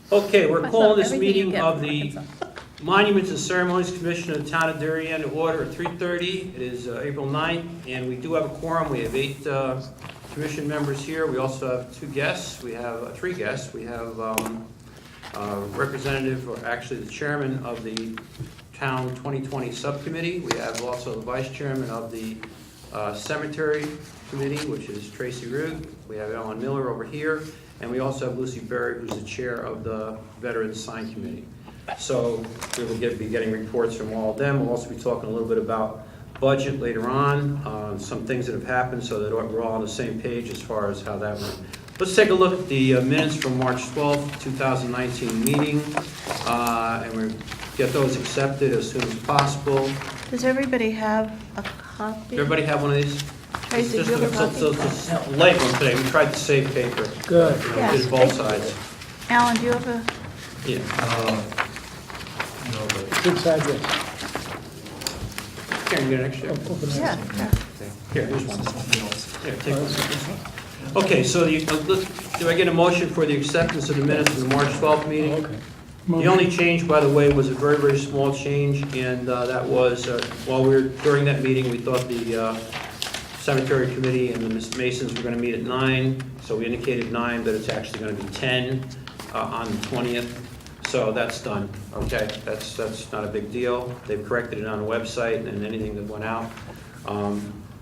Okay, we're calling this Everything you meeting get of from the Arkansas. Monuments and Ceremonies Commission of the Town of Darien to order at 3:30. It is April 9th, and we do have a quorum. We have 8 commission members here. We also have 2 guests. We have 3 guests. We have a representative, or actually the chairman of the Town 2020 Subcommittee. We have also the vice chairman of the Cemetery Committee, which is Tracy Rugg. We have Ellen Miller over here. And we also have Lucy Berry, who's the chair of the Veterans Sign Committee. So we will be getting reports from all of them. We'll also be talking a little bit about budget later on, some things that have happened so that we're all on the same page as far as how that went. Let's take a look at the minutes from March 12th, 2019 meeting, and we'll get those accepted as soon as possible. Does everybody have a copy? Everybody have one of these? Tracy, do you have a copy? It's a light one today. We tried to save paper. Good. We Yes. did both sides. Alan, do you have a? Yeah. No, but Good side, yes. Here, you get an extra. Open it. Yeah. Yeah. Okay. Here, here's one. something else. Here, take one. Okay, so do I get a motion for the acceptance of the minutes of the March 12th meeting? Okay. The only change, by the way, was a very, very small change, and that was, during that meeting, we thought the cemetery committee and the Masons were going to meet at 9, so we indicated 9, but it's actually going to be 10 on the 20th, so that's done, okay? That's not a big deal. They've corrected it on the website and anything that went out.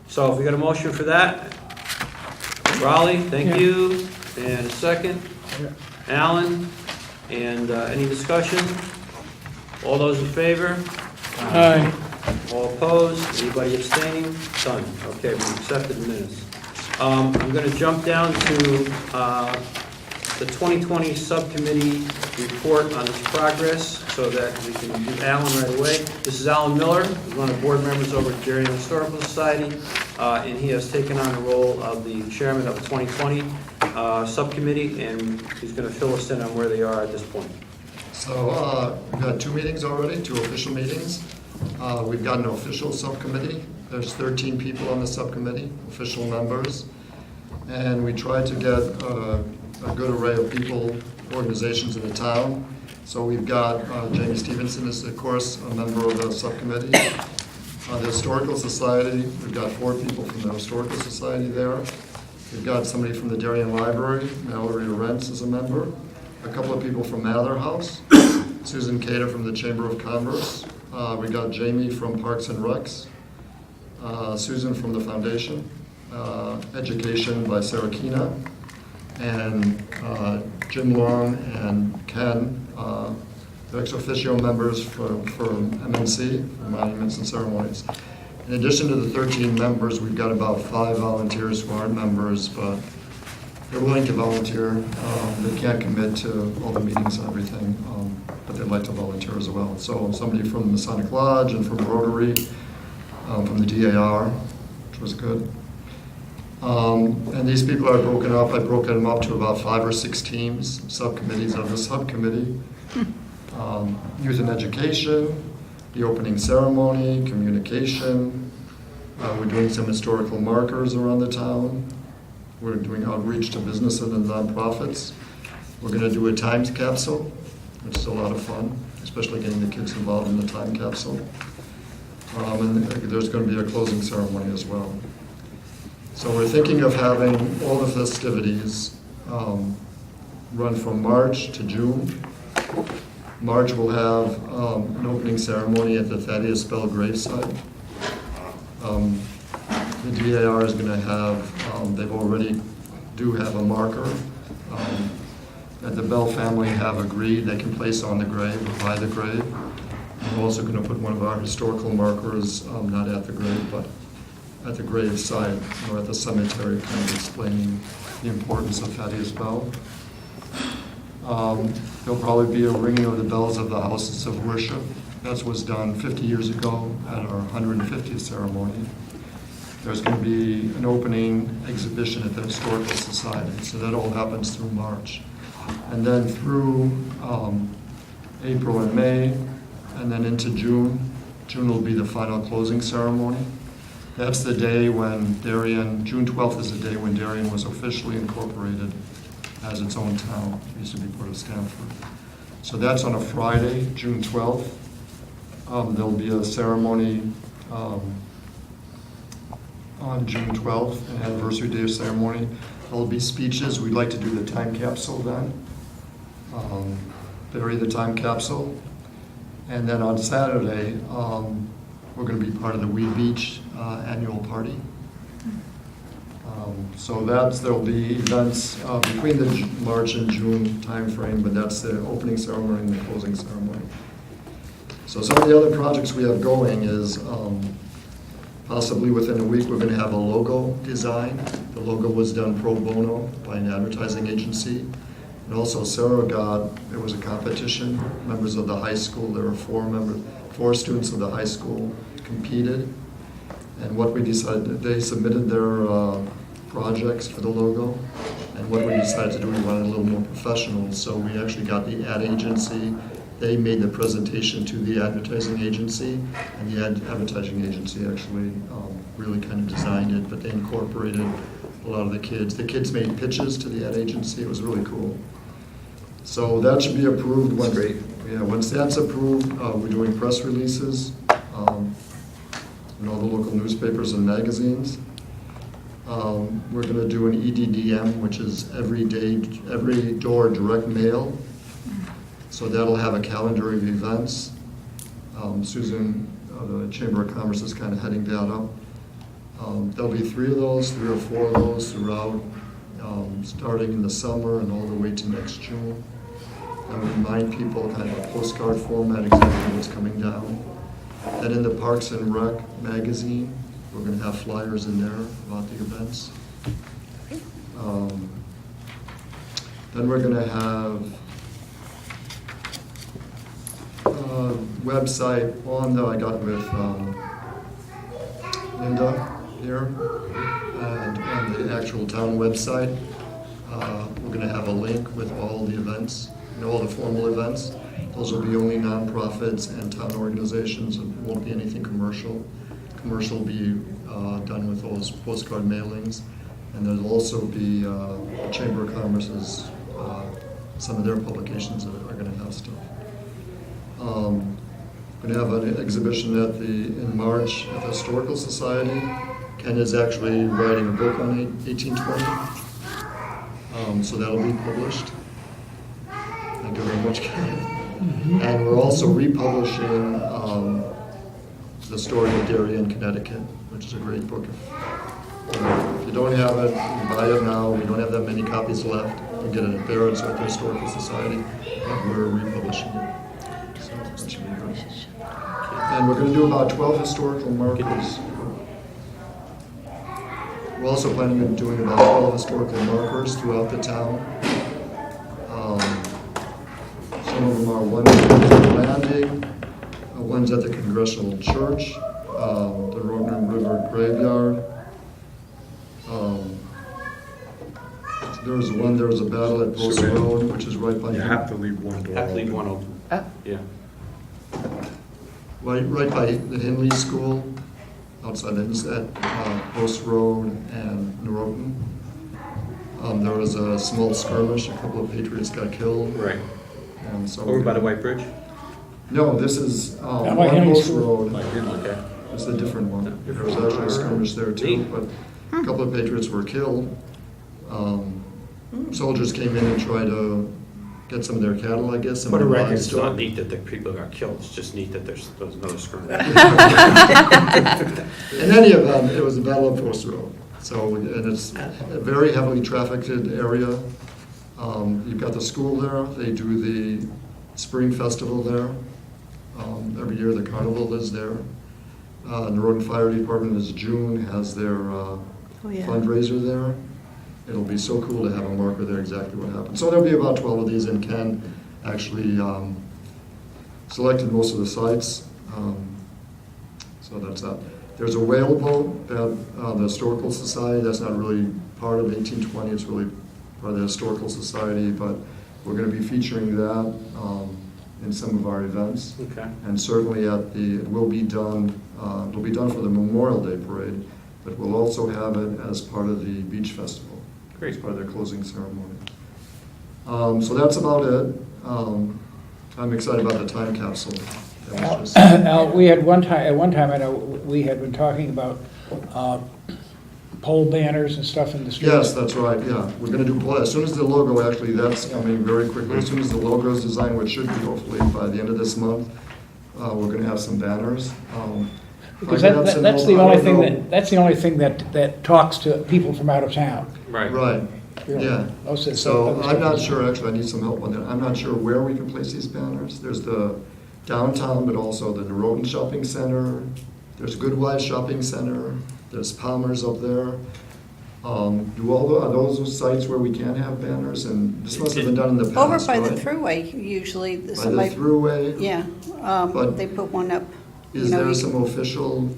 So if we got a motion for that, Raleigh, thank you, and a second, Alan, and any discussion? All those in favor? Aye. All opposed? Anybody abstaining? Done. Okay, we accepted the minutes. I'm going to jump down to the 2020 Subcommittee report on its progress so that we can do Alan right away. This is Alan Miller, who's one of the board members over at Darien Historical Society, and he has taken on the role of the chairman of the 2020 Subcommittee, and he's going to fill us in on where they are at this point. So we've had 2 meetings already, 2 official meetings. We've got an official subcommittee. There's 13 people on the subcommittee, official members. And we tried to get a good array of people, organizations in the town. So we've got Jamie Stevenson is, of course, a member of the subcommittee. The Historical Society, we've got 4 people from the Historical Society there. We've got somebody from the Darien Library, Mallory Rentz is a member. A couple of people from Mather House, Susan Cater from the Chamber of Commerce. We got Jamie from Parks and Recs, Susan from the Foundation, Education by Sarah Kina, and Jim Long and Ken, the ex officio members for MNC, for Monuments and Ceremonies. In addition to the 13 members, we've got about 5 volunteers who aren't members, but they're willing to volunteer. They can't commit to all the meetings and everything, but they'd like to volunteer as well. So somebody from the Masonic Lodge and from Rotary, from the DAR, which was good. And these people are broken up. I've broken them up to about 5 or 6 teams, subcommittees of the subcommittee. Youth and education, the opening ceremony, communication. We're doing some historical markers around the town. We're doing outreach to businesses and nonprofits. We're going to do a time capsule, which is a lot of fun, especially getting the kids involved in the time capsule. And there's going to be a closing ceremony as well. So we're thinking of having all the festivities run from March to June. March will have an opening ceremony at the Thaddeus Bell gravesite. The DAR is going to have, they've already do have a marker that the Bell family have agreed they can place on the grave or by the grave. And we're also going to put one of our historical markers, not at the grave, but at the grave site or at the cemetery, kind of explaining the importance of Thaddeus Bell. There'll probably be a ringing of the bells of the houses of worship. That was done 50 years ago at our 150th ceremony. There's going to be an opening exhibition at the Historical Society, so that all happens through March. And then through April and May, and then into June. June will be the final closing ceremony. That's the day when Darien, June 12th is the day when Darien was officially incorporated has its own town. It used to be part of Stanford. So that's on a Friday, June 12th. There'll be a ceremony on June 12th, an anniversary day ceremony. There'll be speeches. We'd like to do the time capsule then. Bury the time capsule. And then on Saturday, we're going to be part of the Weed Beach annual party. So there'll be events between the March and June timeframe, but that's the opening ceremony and the closing ceremony. So some of the other projects we have going is possibly within a week we're going to have a logo design. The logo was done pro bono by an advertising agency. And also there was a competition, members of the high school, there were four students of the high school competed. And what we decided, they submitted their projects for the logo. And what we decided to do, we wanted a little more professional, so we actually got the ad agency. They made the presentation to the advertising agency, and the advertising agency actually really kind of designed it, but they incorporated a lot of the kids. The kids made pitches to the ad agency. It was really cool. So that should be approved. Once that's approved, we're doing press releases in all the local newspapers and magazines. We're going to do an EDDM, which is every door direct mail. So that'll have a calendar of events. Susan, the Chamber of Commerce, is kind of heading that up. There'll be 3 or 4 of those throughout, starting in the summer and all the way to next June. And we remind people kind of a postcard format exactly what's coming down. Then in the Parks and Rec magazine, we're going to have flyers in there about the events. Then we're going to have a website I got with Linda here, and on the actual town website, we're going to have a link with all the events, all the formal events. Those will be only nonprofits and town organizations. It won't be anything commercial. Commercial will be done with those postcard mailings. And there'll also be the Chamber of Commerce's, some of their publications that are going to have stuff. We're going to have an exhibition in March at the Historical Society. Ken is actually writing a book on 1820. So that'll be published. Thank you very much, Ken. And we're also republishing The Story of Darien, Connecticut, which is a great book. If you don't have it, you can buy it now. We don't have that many copies left. You can get it at Barrett's or at the Historical Society. And we're republishing it. So that should be good. And we're going to do about 12 historical markers. We're also planning on doing about 12 historical markers throughout the town. Some of them are ones at the landing, ones at the Congressional Church, the Roden River Graveyard. There was a battle at Post Road, which is right by. You have to leave one door Have to leave open. one open. Yeah. Right by the Hinley School, outside at Post Road and Norotan. There was a small skirmish. A couple of patriots got killed. Right. And so Over by the White Bridge? No, this is Down by on Henry Post School. Road. Okay. It's a different one. There was actually a skirmish there too, but a couple of patriots were killed. Soldiers came in and tried to get some of their cattle, I guess. What a record. It's livestock. not neat that the people got killed. It's just neat that there's another skirmish. In any event, it was the Battle of Post Road. So, and it's a very heavily trafficked area. You've got the school there. They do the spring festival there. Every year the carnival is there. Norotan Fire Department is June, has their fundraiser there. It'll be so cool to have a marker there exactly what happened. So there'll be about 12 of these, and Ken actually selected most of the sites. So that's that. There's a whale boat that the Historical Society, that's not really part of 1820, it's really part of the Historical Society, but we're going to be featuring that in some of our events. Okay. And certainly it will be done, it'll be done for the Memorial Day Parade, but we'll also have it as part of the Beach Festival. Great. As part of their closing ceremony. So that's about it. I'm excited about the time capsule. That was just- Al, we had at one time, I know, we had been talking about pole banners and stuff in the street. Yes, that's right, yeah. We're gonna do, as soon as the logo, actually, that's coming very quickly. As soon as the logo is designed, which should be hopefully by the end of this month, we're gonna have some banners. Because I could have some that's help. the I only don't thing know. that's the only thing that talks to people from out of town. Right. Right, You know, yeah. most of the So stuff- I'm not sure, actually, I need some help on that. I'm not sure where we can place these banners. There's the downtown, but also the Norotan Shopping Center. There's Goodwife Shopping Center. There's Palmer's up there. Are those sites where we can have banners? And this must have been done in the past, Over by the right? thruway, usually, By the somebody, thruway? yeah, But they put one up. Is you know, there you- some official,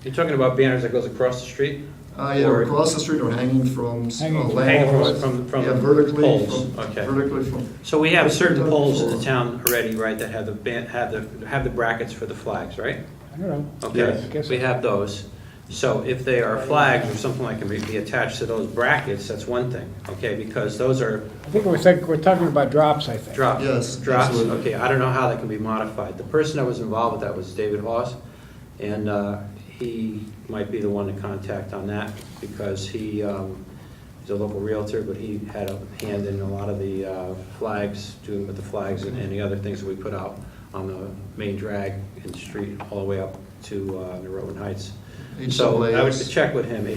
You're talking about banners that goes across the street? yeah, Or- across the street or hanging from Hanging from- Hanging lampposts? from Yeah, vertically. poles, from- okay. Vertically from. So we have certain Done poles in the before. town already, right, that have the brackets for the flags, right? I don't know. Okay, Yes, I guess we so. have those. So if they are flags or something like can be attached to those brackets, that's one thing, okay? Because those are I think we're talking about drops, I think. drops. Yes, Drops, absolutely. okay, I don't know how that can be modified. The person that was involved with that was David Hawes, and he might be the one to contact on that, because he's a local realtor, but he had a hand in a lot of the flags, doing with the flags and the other things that we put out on the main drag in the street, all the way up to Norotan Heights. So I would HWAS. check with him, But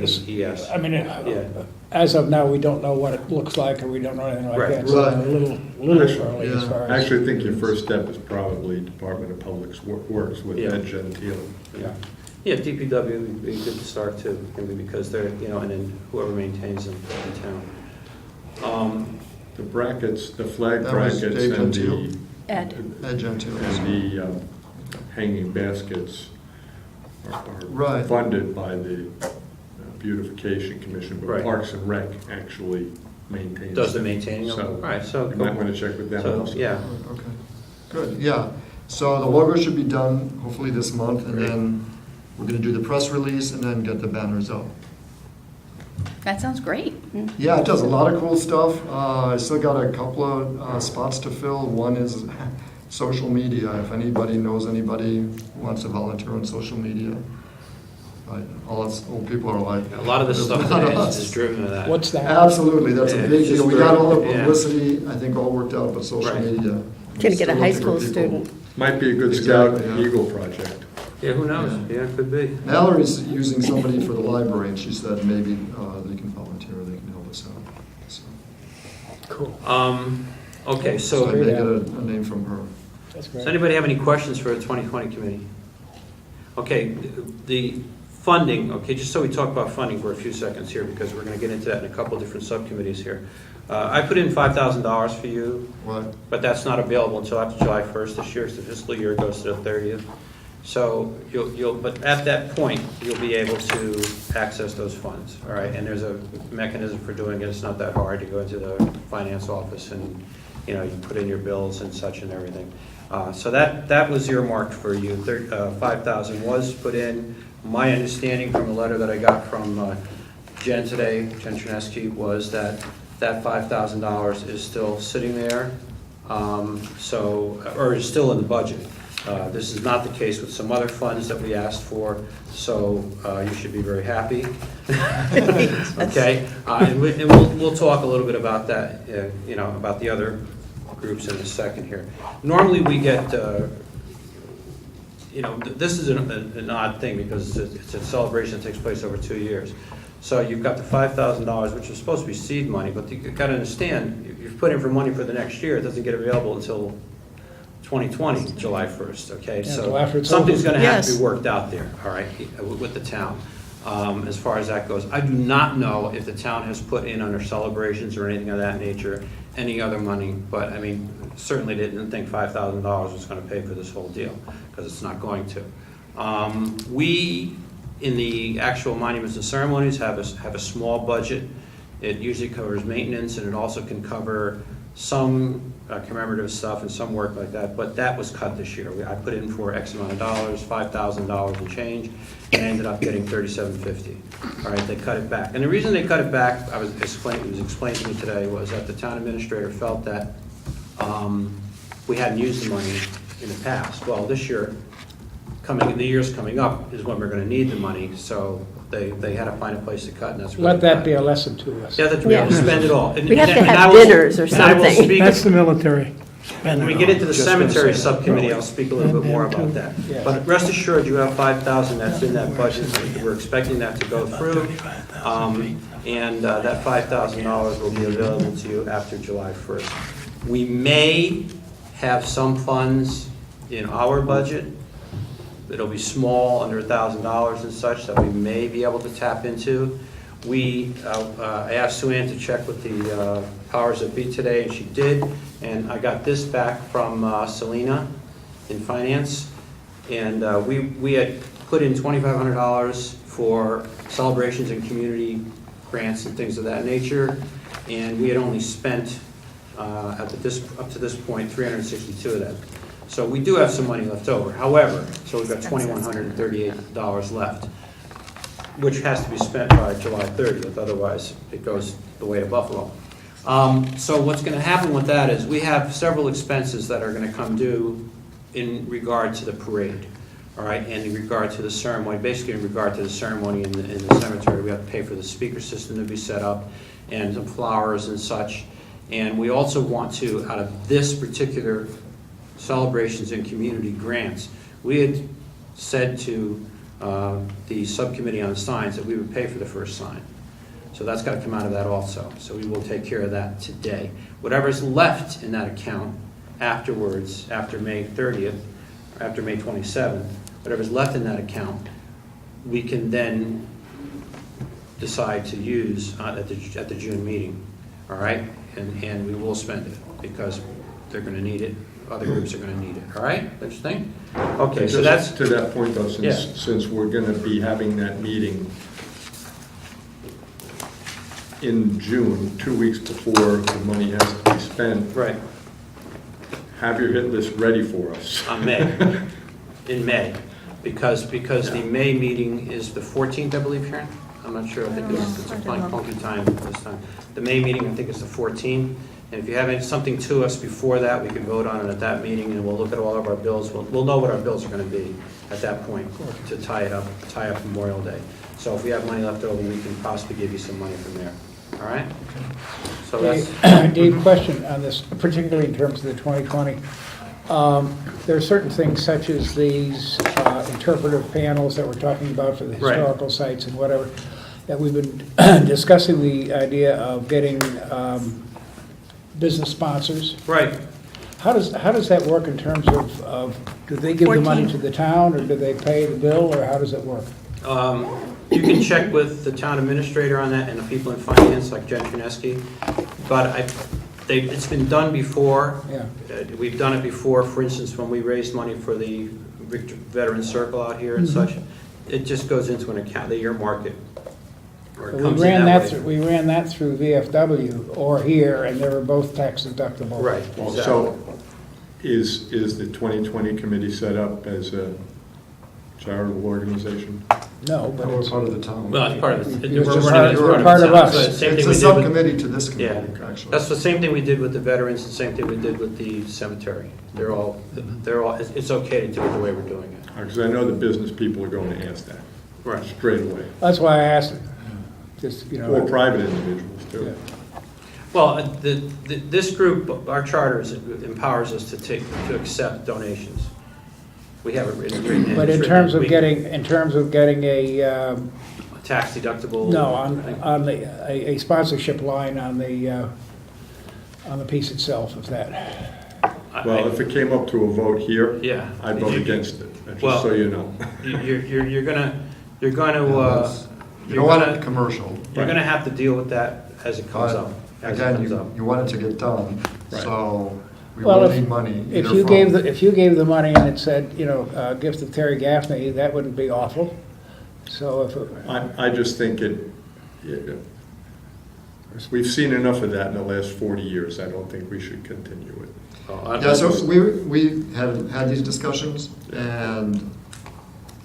it's- HAWES. I mean, Yeah. as of now, we don't know what it looks like, or we don't know anything like Right. that. So Right. a little early as Yeah. far I as. actually think your first step is probably Department of Public Works with Yeah. Ed Gentile. Yeah, yeah, DPW would be good to start too, because they're, and then whoever maintains them in town. The brackets, the flag That was brackets Dave and Gentile. Ed. Ed Gentile. and the hanging baskets are Right. funded by the Beautification Commission, but Right. Parks and Rec actually maintains. Does the them. maintaining of them? So Right, so you might want to check with them So, also. yeah, Okay, good, yeah. So the logo should be done hopefully this month, and Great. then we're gonna do the press release and then get the banners out. That sounds great. Yeah, it does a lot of cool stuff. I still got a couple of spots to fill. One is social media. If anybody knows anybody who wants to volunteer on social media. All us old people are like. a lot of this "There's stuff not today us." is driven to that. What's that? Absolutely, that's Yeah, a big it's just deal. We got all the very- yeah. publicity, I think, all worked out, but social Right. media. Gonna get a high Still looking for school people. student. Might be a good Scout Exactly, yeah. Eagle project. Yeah, who knows? Yeah, it could be. Mallory's using somebody for the library, and she said maybe they can volunteer, they can help us out. So Cool. Okay, I so may get a name from her. That's does great. anybody have any questions for the 2020 committee? Okay, the funding, okay, just so we talk about funding for a few seconds here, because we're going to get into that in a couple of different subcommittees here. I put in $5,000 for you, What? but that's not available until after July 1st this year, so the fiscal year goes to the 30th. So but at that point, you'll be able to access those funds, all right? And there's a mechanism for doing it. It's not that hard to go into the finance office and, you put in your bills and such and everything. So that was earmarked for you. 5,000 was put in. My understanding from a letter that I got from Jen today, Jen Trineski, was that $5,000 is still sitting there, or is still in the budget. This is not the case with some other funds that we asked for, so you should be very happy. Okay, and we'll talk a little bit about that, about the other groups in a second here. Normally, we get, this is an odd thing because it's a celebration that takes place over 2 years. So you've got the $5,000, which is supposed to be seed money, but you've got to understand, you've put in for money for the next year, it doesn't get available until 2020, July 1st, okay? Yeah, So until after it's something's over. going to have to Yes. be worked out there, all right, with the town, as far as that goes. I do not know if the town has put in under celebrations or anything of that nature, any other money, but I mean, certainly didn't think $5,000 was going to pay for this whole deal, because it's not going to. We, in the actual monuments and ceremonies, have a small budget. It usually covers maintenance, and it also can cover some commemorative stuff and some work like that, but that was cut this year. I put in for X amount of dollars, $5,000 and change, and I ended up getting $3,750. All right, they cut it back. And the reason they cut it back, it was explained to me today, was that the town administrator felt that we hadn't used the money in the past. Well, this year, the years coming up is when we're gonna need the money, so they had to find a place to cut, and that's where Let they that cut. be a lesson to us. Yeah, that we have to spend it all. We have to And I have will- dinners or and I will something. speak- That's the military. When we get into the cemetery subcommittee, I'll speak a little bit more about that. Yes. But rest assured, you have 5,000 that's in that budget. We're expecting that to go through. And that $5,000 will be available to you after July 1st. We may have some funds in our budget. It'll be small, under $1,000 and such, that we may be able to tap into. I asked Sue Ann to check with the powers that be today, and she did. And I got this back from Selena in finance. And we had put in $2,500 for celebrations and community grants and things of that nature. And we had only spent, up to this point, 362 of that. So we do have some money left over. However, so we've got $2,138 left, which has to be spent by July 30th, otherwise it goes the way to Buffalo. So what's going to happen with that is we have several expenses that are going to come due in regard to the parade, all right, and in regard to the ceremony. Basically, in regard to the ceremony in the cemetery, we have to pay for the speaker system to be set up and some flowers and such. And we also want to, out of this particular celebrations and community grants, we had said to the subcommittee on signs that we would pay for the first sign. So that's got to come out of that also. So we will take care of that today. Whatever's left in that account afterwards, after May 30th, or after May 27th, whatever's left in that account, we can then decide to use at the June meeting, all right? And we will spend it because they're going to need it. Other groups are going to need it, all right? Interesting? Okay, so that's... Just to that point though, Yeah. since we're gonna be having that meeting in June, 2 weeks before the money has to be spent, Right, have your hit list ready for us. on May, in May, because the May meeting is the 14th, I believe, Sharon? I'm not sure, I think it's a funky time this time. The May meeting, I think, is the 14th, and if you have something to us before that, we can vote on it at that meeting, and we'll look at all of our bills. We'll know what our bills are going to be at that point to tie up Memorial Day. So if we have money left over, we can possibly give you some money from there, all right? So that's... Dave, question on this, particularly in terms of the 2020. There are certain things such as these interpretive panels that we're talking about for the Right. historical sites and whatever, that we've been discussing the idea of getting business sponsors. Right. How does that work in terms of do they give the money to the town, or do they pay the bill, or how does it work? You can check with the town administrator on that and the people in finance, like Jen Trineski, but it's been done before. Yeah. We've done it before, for instance, when we raised money for the Veteran Circle out here and such. It just goes into an account, they earmark it. Or it We comes in ran that that, way. we ran that through VFW or here, and they were both tax deductible. Right, Well, exactly. so is the 2020 committee set up as a charitable organization? No, but We're it's, part of the town. Well, it's part of it. You're We're just running it part- as part of the town. us. So same It's thing a we did with- subcommittee to this Yeah, committee, actually. that's the same thing we did with the veterans, the same thing we did with the cemetery. They're all, it's okay to do it the way we're doing it. Because I know the business people are going to ask that Right. straight away, that's why I asked it. Just, you know. or private individuals too. Yeah. Well, this group, our charters empowers us to accept donations. We have it written. But in terms of getting a, Tax deductible. no, on a sponsorship line on the piece itself of that. Well, if it came up to a vote here, Yeah. I'd vote against it, Well, just so you know. You're gonna, You don't want it commercial. you're gonna have to deal with that as it comes But up. As it again, comes up. you want it to get done, Right. so we Well, will if- need money. If either you gave from- if you gave the money and it said, you know, gift of Terry Gaffney, that wouldn't be awful. So if, I just think We've seen enough of that in the last 40 years. I don't think we should continue it. Yeah, so we have had these discussions, and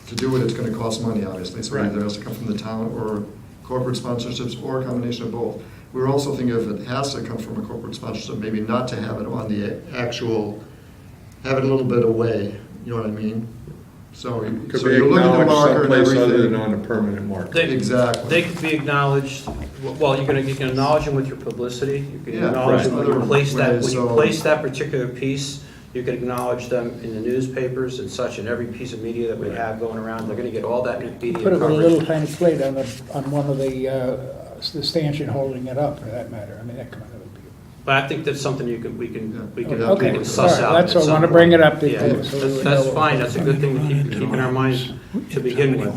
to do it, it's gonna cost money, obviously. So Right. either it has to come from the town or corporate sponsorships, or a combination of both. We're also thinking if it has to come from a corporate sponsorship, maybe not to have it on the actual, have it a little bit away, you know what I mean? So Could so be you're looking at the acknowledged marker and someplace other than everything. on a permanent marker. They Exactly. could be acknowledged, well, you can acknowledge them with your publicity, you can Yeah, acknowledge right. them when you Other place that, ways, when you so- place that particular piece, you can acknowledge them in the newspapers and such, in every piece of media that we have going around, they're gonna get all that media Put it with a little coverage. tiny plate on one of the stanchion holding it up, for that matter. I mean, that kind of would be. But I think that's something we can Yeah. Okay, suss all out. right, that's at what I some want to point. bring it up to. Yeah, so we that's, know that's what- fine, that's a good thing to keep in our minds to begin with.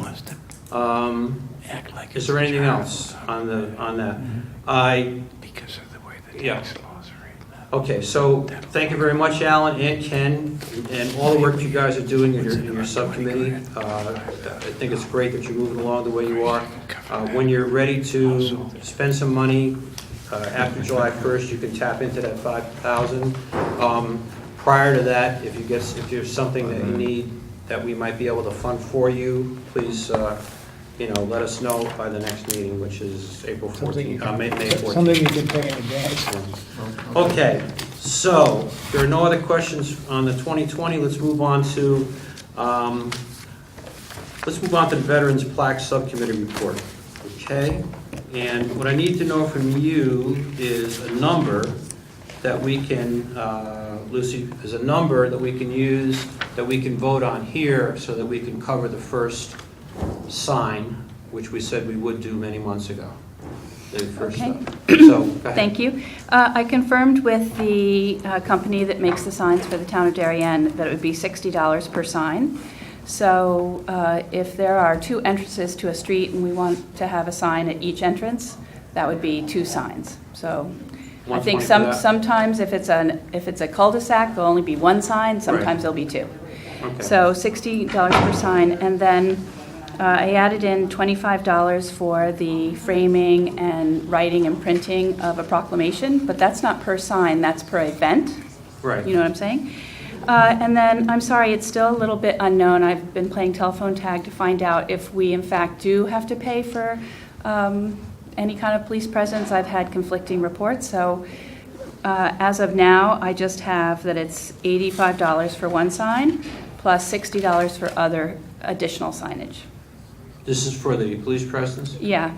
Act like Is there anything else on that? I, because of the way the Yeah. tax laws are written. okay, so thank you very much, Alan and Ken, and all the work you guys are doing in your subcommittee. I think it's great that you're moving along the way you are. When you're ready to spend some money, after July 1st, you can tap into that 5,000. Prior to that, if there's something that you need that we might be able to fund for you, please, let us know by the next meeting, which is April Something you 14th, May can, 14th. something you can pay in advance. Okay, so there are no other questions on the 2020. Let's move on to the Veterans Plaque Subcommittee report. Okay, and what I need to know from you is a number that we can, Lucy, is a number that we can use, that we can vote on here so that we can cover the first sign, which we said we would do many months ago. The first Okay. stuff. So, go ahead. Thank you. I confirmed with the company that makes the signs for the town of Darien that it would be $60 per sign. So if there are 2 entrances to a street and we want to have a sign at each entrance, that would be 2 signs. So I think 120 for that? sometimes if it's a cul-de-sac, there'll only be 1 sign, sometimes there'll be 2. Okay. So $60 per sign, and then I added in $25 for the framing and writing and printing of a proclamation, but that's not per sign, that's per event. Right. You know what I'm saying? And then, I'm sorry, it's still a little bit unknown. I've been playing telephone tag to find out if we in fact do have to pay for any kind of police presence. I've had conflicting reports, so as of now, I just have that it's $85 for 1 sign, plus $60 for other additional signage. This is for the police presence? Yeah,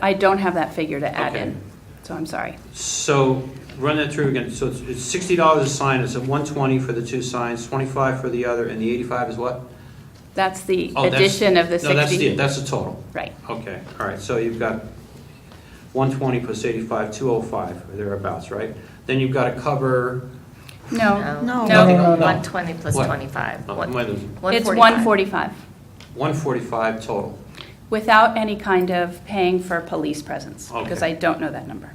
I don't have that figure to add Okay. in, so I'm sorry. So, run that through again. So it's $60 a sign, it's at $120 for the 2 signs, $25 for the other, and the $85 is what? That's the Oh, that's- addition of the No, that's 60. that's the total. Right. Okay, all right, so you've got 120 plus 85, 205, or thereabouts, right? Then you've got to cover, No, No. no, No. 120 plus What? 25. oh, What? am I losing? it's 145. 145, 145 total. without any kind of paying for police presence, because Okay. I don't know that number.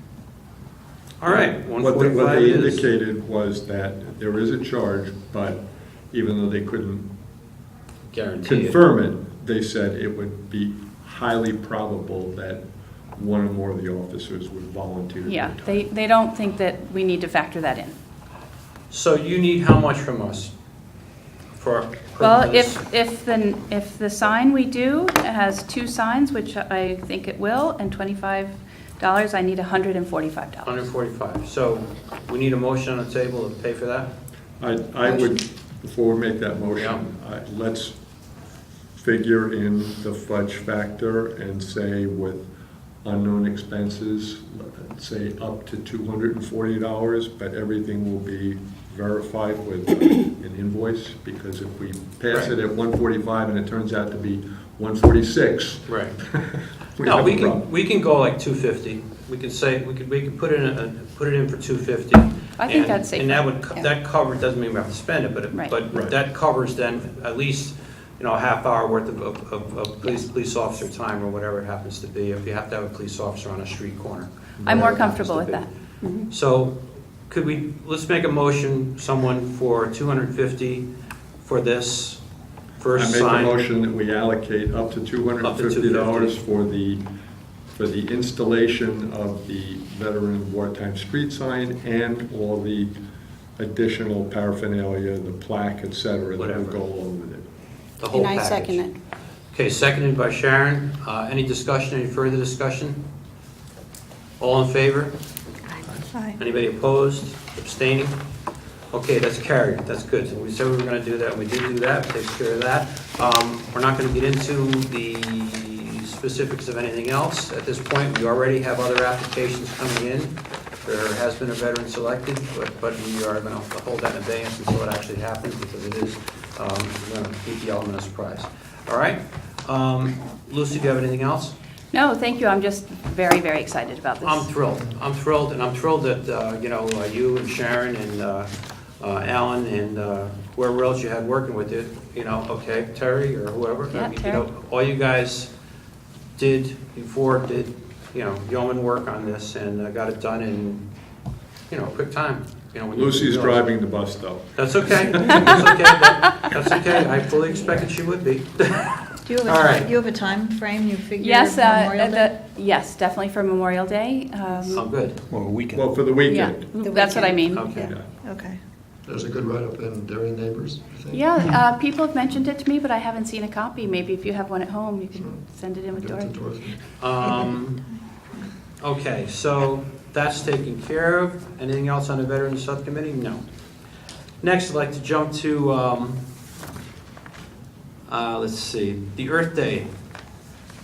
All right, What 145 they is. indicated was that there is a charge, but even though they couldn't Guaranteed. confirm it, they said it would be highly probable that one or more of the officers would volunteer. their Yeah, time. they don't think that we need to factor that in. So you need how much from us? For Well, this? if the sign we do has 2 signs, which I think it will, and $25, I need $145. 145. So we need a motion on the table to pay for that? I would, before we make that motion, let's figure in the fudge factor and say with unknown expenses, let's say up to $240, but everything will be verified with an invoice, because if we pass it at 145 and it turns out to be 146, Right. we No, have a problem. we can go like 250. We can say, we can put it in for 250. I think that's safe. And that would, Yeah. that covers, doesn't mean we have to spend it, Right. but Right. that covers then at least, a half hour worth of police officer time or whatever it happens to be, if you have to have a police officer on a street corner. I'm more whatever it happens comfortable to with be. that. So let's make a motion, someone for 250 for this I first make a sign. motion that we allocate up to $250 for the for the installation of the veteran wartime street sign and all the additional paraphernalia, the plaque, et cetera, that Whatever. will go along with it. The whole And I package. second it. Okay, seconded by Sharon. Any discussion, any further discussion? All in favor? Aye. Anybody opposed, abstaining? Okay, that's carried, that's good. So we said we were gonna do that, and we did do that, takes care of that. We're not gonna get into the specifics of anything else at this point. We already have other applications coming in. There has been a veteran selected, but we are gonna hold that in abeyance until it actually happens, because it is, we're gonna keep the element of surprise. All right? Lucy, do you have anything else? No, thank you. I'm just very, very excited about this. I'm thrilled, and I'm thrilled that, you and Sharon and Alan and whoever else you had working with it, okay, Terry or whoever. Yeah, Terry. All you guys did yeoman work on this and got it done in, quick time. when you Lucy's realize- driving the bus, though. That's okay, that's okay, I fully expected she would be. Do you have All right. you have a time frame you figure? Yes, Memorial Day? yes, definitely for Memorial Day. Oh, good, Well, a weekend. Well, for the Yeah, weekend. that's what I mean. okay. Yeah. Okay. There's a good write-up in Dairy Neighbors, I think. Yeah, people have mentioned it to me, but I haven't seen a copy. Maybe if you have one at home, you can send it in with Give it to Dorothy. Dorothy. Okay, so that's taken care of. Anything else on the Veterans Subcommittee? No. Next, I'd like to jump to, let's see, the Earth Day.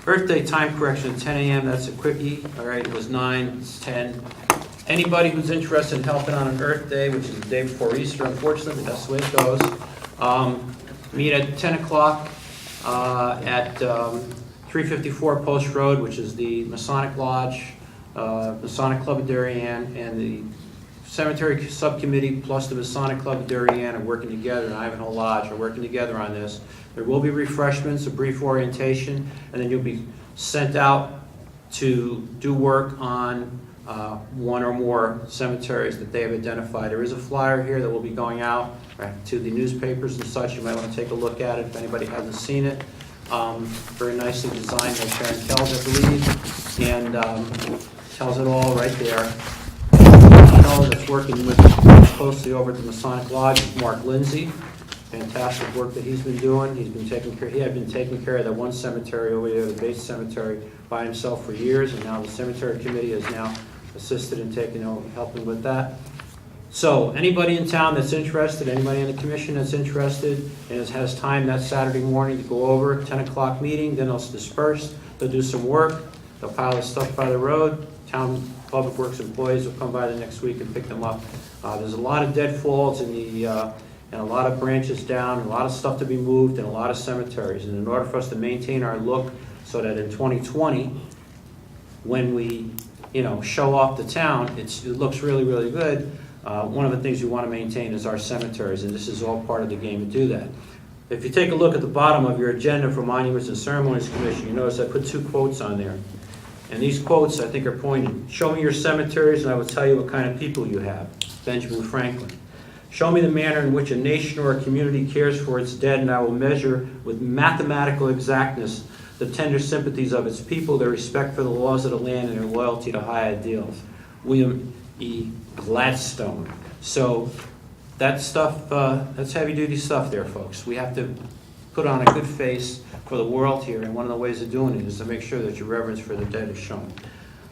Earth Day time correction at 10 a.m., that's a quickie. All right, it was 9, it's 10. Anybody who's interested in helping on an Earth Day, which is the day before Easter, unfortunately, that's the way it goes, meet at 10 o'clock at 354 Post Road, which is the Masonic Lodge, Masonic Club of Darien, and the Cemetery Subcommittee plus the Masonic Club of Darien are working together, and Ivanhoe Lodge are working together on this. There will be refreshments, a brief orientation, and then you'll be sent out to do work on one or more cemeteries that they have identified. There is a flyer here that will be going out to the newspapers and such. You might want to take a look at it if anybody hasn't seen it. Very nicely designed by Sharon Kells, I believe, and tells it all right there. Kells that's working with closely over at the Masonic Lodge is Mark Lindsay. Fantastic work that he's been doing. He had been taking care of that one cemetery over there, the base cemetery, by himself for years, and now the cemetery committee has now assisted in helping with that. So anybody in town that's interested, anybody in the commission that's interested, and has time that Saturday morning to go over, 10 o'clock meeting, then they'll disperse, they'll do some work, they'll pile the stuff by the road, town public works employees will come by the next week and pick them up. There's a lot of deadfalls and a lot of branches down, and a lot of stuff to be moved, and a lot of cemeteries. And in order for us to maintain our look so that in 2020, when we, show off the town, it looks really, really good. One of the things we want to maintain is our cemeteries, and this is all part of the game to do that. If you take a look at the bottom of your agenda for Monuments and Ceremonies Commission, you notice I put 2 quotes on there. And these quotes, I think, are pointed. Show me your cemeteries, and I will tell you what kind of people you have. Benjamin Franklin. Show me the manner in which a nation or a community cares for its dead, and I will measure with mathematical exactness the tender sympathies of its people, their respect for the laws of the land, and their loyalty to high ideals. William E. Gladstone. So that stuff, that's heavy-duty stuff there, folks. We have to put on a good face for the world here, and one of the ways of doing it is to make sure that your reverence for the dead is shown.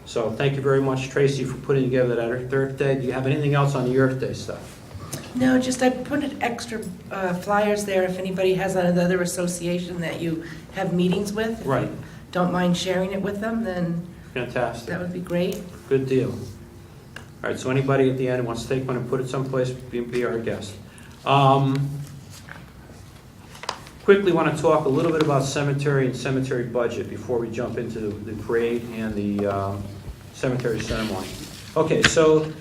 So thank you very much, Tracy, for putting together that Earth Day. Do you have anything else on the Earth Day stuff? No, just I put extra flyers there if anybody has another association that you have meetings with. If Right. you don't mind sharing it with them, then Fantastic. that would be great. Good deal. All right, so anybody at the end who wants to take one and put it someplace, be our guest. Quickly want to talk a little bit about cemetery and cemetery budget before we jump into the parade and the cemetery ceremony. Okay, so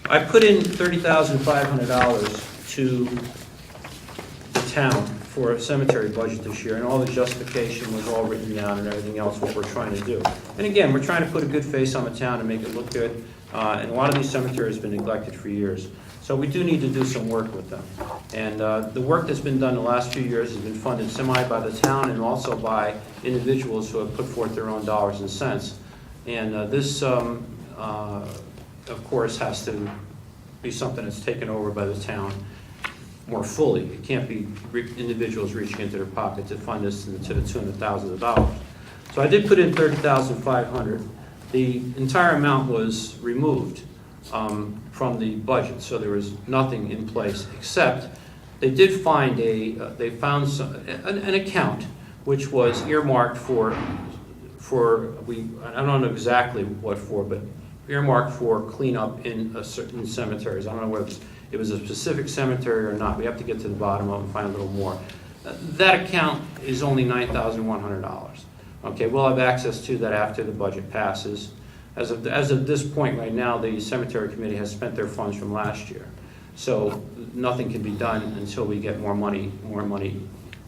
I put in $30,500 to the town for a cemetery budget this year, and all the justification was all written down and everything else, what we're trying to do. And again, we're trying to put a good face on the town and make it look good, and a lot of these cemeteries have been neglected for years. So we do need to do some work with them. And the work that's been done the last few years has been funded semi by the town and also by individuals who have put forth their own dollars and cents. And this, of course, has to be something that's taken over by the town more fully. It can't be individuals reaching into their pocket to fund this to the tune of thousands of dollars. So I did put in $30,500. The entire amount was removed from the budget, so there was nothing in place, except they did find an account which was earmarked for I don't know exactly what for, but earmarked for cleanup in certain cemeteries. I don't know whether it was a specific cemetery or not. We have to get to the bottom of it and find a little more. That account is only $9,100. Okay, we'll have access to that after the budget passes. As of this point right now, the cemetery committee has spent their funds from last year. So nothing can be done until we get more money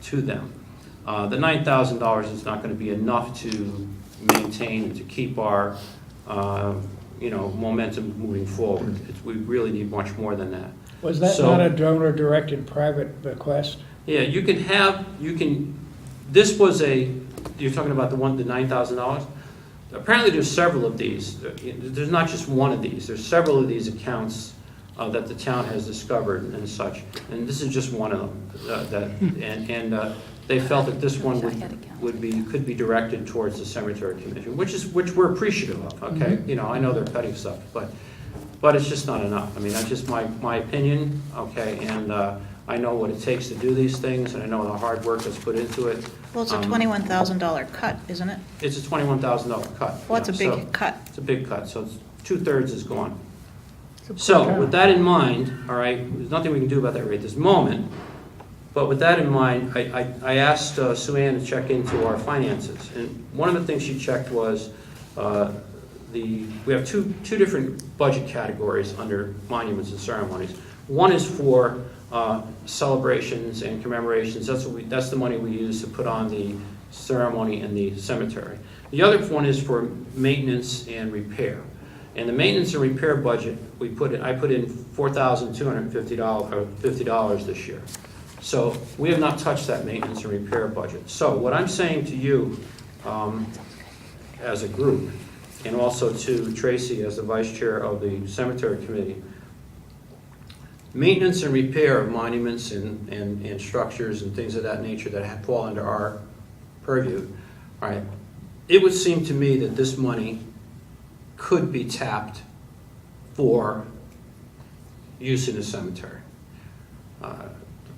to them. The $9,000 is not going to be enough to maintain and to keep our momentum moving forward. We really need much more than that. Was that not a donor-directed private bequest? Yeah, this was you're talking about the $9,000? Apparently there's several of these. There's not just one of these. There's several of these accounts that the town has discovered and such. And this is just one of them. They felt that this one could be directed towards the cemetery commission, which we're appreciative of. Okay, I know they're petty stuff, but it's just not enough. I mean, that's just my opinion. Okay, and I know what it takes to do these things, and I know the hard work that's put into it. Well, it's a $21,000 cut, isn't it? It's a $21,000 cut. Well, it's a big cut. It's a big cut, so 2/3 is gone. So with that in mind, all right, there's nothing we can do about that right at this moment, but with that in mind, I asked Sue Ann to check into our finances, and one of the things she checked was we have two different budget categories under monuments and ceremonies. One is for celebrations and commemorations. That's the money we use to put on the ceremony in the cemetery. The other one is for maintenance and repair. And the maintenance and repair budget, I put in $4,250 this year. So we have not touched that maintenance and repair budget. So what I'm saying to you as a group, and also to Tracy as the vice chair of the cemetery committee, maintenance and repair of monuments and structures and things of that nature that fall under our purview, all right, it would seem to me that this money could be tapped for use in the cemetery.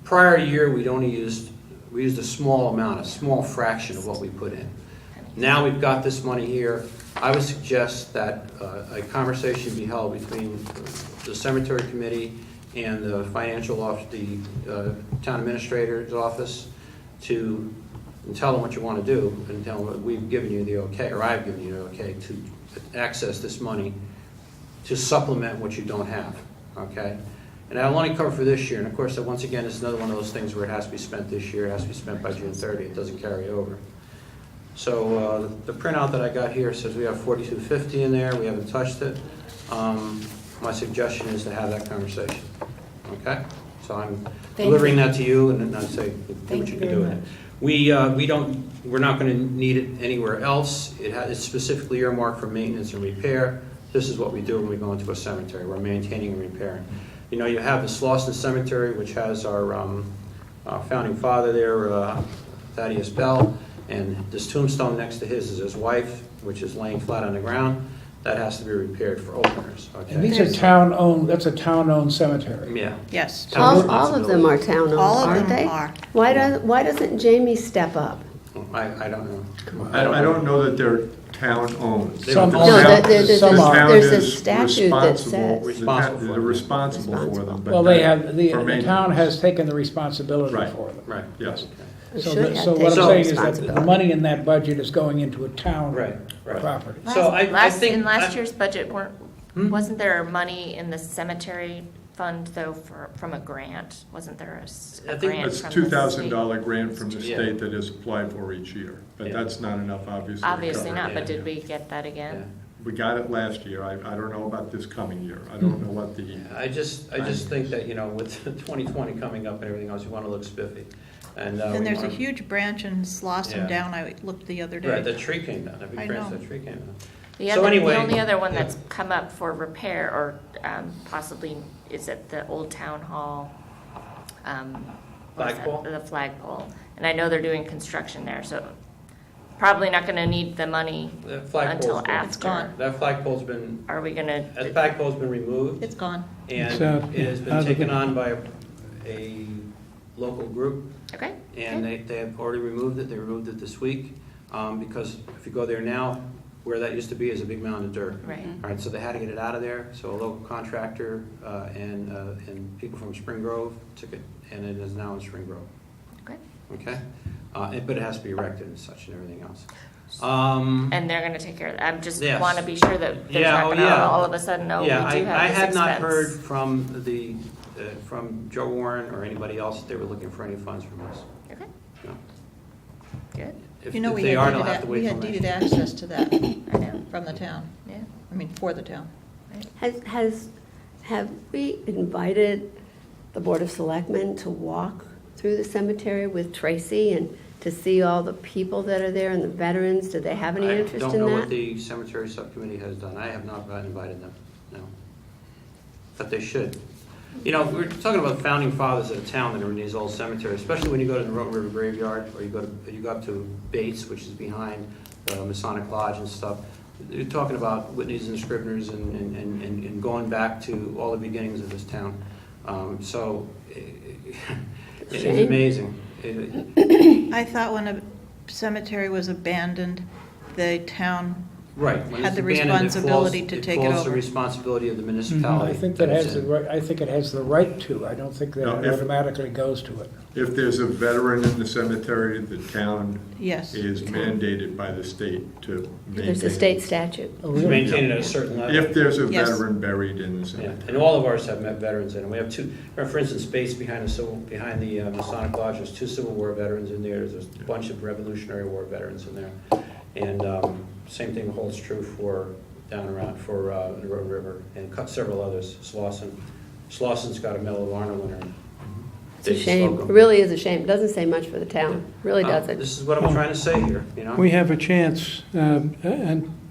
Prior year, we used a small amount, a small fraction of what we put in. Now we've got this money here. I would suggest that a conversation be held between the cemetery committee and the financial office, the town administrator's office, and tell them what you want to do, and tell them we've given you the okay, or I've given you the okay to access this money to supplement what you don't have, okay? And I'll only cover for this year, and of course, once again, it's another one of those things where it has to be spent this year, it has to be spent by June 30th, it doesn't carry over. So the printout that I got here says we have $4,250 in there, we haven't touched it. My suggestion is to have that conversation, okay? So I'm delivering that to you, and then I say, do what you can do with it. We're not going to need it anywhere else. It's specifically earmarked for maintenance and repair. This is what we do when we go into a cemetery. We're maintaining and repairing. You have the Slauson Cemetery, which has our founding father there, Thaddeus Bell, and this tombstone next to his is his wife, which is laying flat on the ground. That has to be repaired for openers. Okay? And these are town-owned, that's a town-owned cemetery. Yeah. Yes. Town All of them are town-owned, All of aren't them they? are. Why doesn't Jamie step up? I don't know. I don't know that they're town-owned. Some No, are. there's Some are. a is statute that responsible- says. They're responsible for them. but Well, they not have, for the town maintenance. has taken the responsibility Right. for them. Right. Yes. We So should that- have so what taken I'm saying is that the responsibility. money in that budget is going into a town Right. property. So I think In last year's budget, wasn't there money in the cemetery fund, though, from a grant? Wasn't there I a think grant It's from a the state? $2,000 grant from the Yeah. state that is applied for each year, but Yeah. that's not enough, obviously. to Obviously cover not, it. but did we get that again? We got it last year. I don't know about this coming year. I don't know what the, I just think that, with 2020 coming up and everything else, you want to look spiffy. And There's a huge branch in Slauson Yeah. down, I looked the other Right, day. the tree came down, that big I branch, know. that tree came down. The So other, anyway, the only other one yeah. that's come up for repair or possibly is at the old town hall. What is that? Flagpole? The flagpole. And I know they're doing construction there, so probably not gonna need the money The flagpole's until gone. after. It's gone. That flagpole's been, Are we gonna, that flagpole's been removed. It's gone. It's, And it has out been of taken the- on by a local group, okay? and they have already removed it. They removed it this week, because if you go there now, where that used to be is a big mound of dirt. Right. All right, so they had to get it out of there, so a local contractor and people from Spring Grove took it, and it is now in Spring Grove, Okay. okay? But it has to be erected and such and everything else. And they're gonna take care of that. I just Yes. wanna be sure that there's Yeah, not oh, gonna yeah. all of a sudden, no, we do Yeah, have this I had not expense. heard from from Joe Warren or anybody else that they were looking for any funds from us. Okay, No. good. If You know, if we they are, had they'll have to wait till next deeded year. access to that I know, from the town. yeah. I mean, for the town. Have we invited the Board of Selectmen to walk through the cemetery with Tracy and to see all the people that are there and the veterans? Do they have any interest in I don't know what that? the cemetery subcommittee has done. I have not invited them, no. But they should. You know, we're talking about founding fathers of the town that are in these old cemeteries, especially when you go to the Roten River Graveyard, or you go up to Bates, which is behind the Masonic Lodge and stuff. You're talking about Whitney's and Scribner's and going back to all the beginnings of this town. So it's Shame. amazing. I thought when a cemetery was abandoned, the town, Right. When Had it's the abandoned, it falls- responsibility to take it falls the over. responsibility of the I municipality. think that it's has the in. right, I think it has the right to. I don't think that No, it if- automatically goes to it. If there's a veteran in the cemetery, the town yes. is mandated by the state to maintain. There's a state statute. Oh, It's really? maintained at a certain level. If there's a Yes. veteran buried in the Yeah, cemetery. and all of ours have met veterans in them. We have two, for instance, Bates behind the Masonic Lodge, there's 2 Civil War veterans in there, there's a bunch of Revolutionary War veterans in there. And same thing holds true for down around, for the Roten River, and several others, Slauson's got a Medal of Honor winner. It's a shame. It really is a shame. It doesn't say much for the town. Really doesn't. This is what I'm trying to say here, you know? We have a chance, and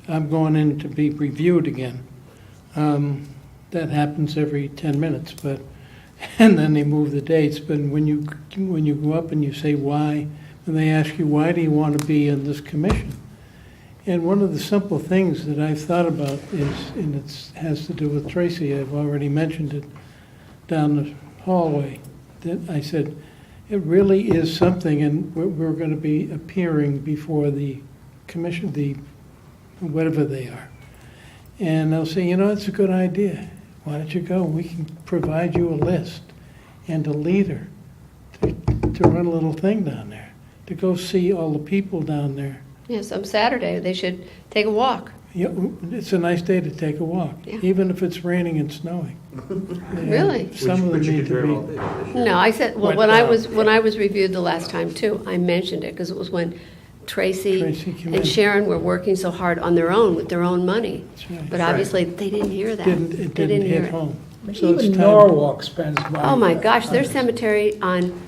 I'm going in to be reviewed again. That happens every 10 minutes, but, and then they move the dates. But when you go up and you say why, and they ask you, why do you want to be in this commission? And one of the simple things that I've thought about is, and it has to do with Tracy, I've already mentioned it down the hallway, that I said, it really is something, and we're going to be appearing before the commission, whatever they are. And they'll say, you know, it's a good idea. Why don't you go? We can provide you a list and a leader to run a little thing down there, to go see all the people down there. Yeah, some Saturday, they should take a walk. Yeah, it's a nice day to take a walk, Yeah. even if it's raining and snowing. Really? Some of them Which you need could very well to be be. this year. No, I said, well, When, when I was reviewed the last time too, I mentioned it because it was when Tracy Tracy came in. and Sharon were working so hard on their own with their own money. That's right. But obviously, they didn't hear that. It They didn't hear hit it. home. But So it's even time- Norwalk spends money. Oh my gosh, their on it. cemetery on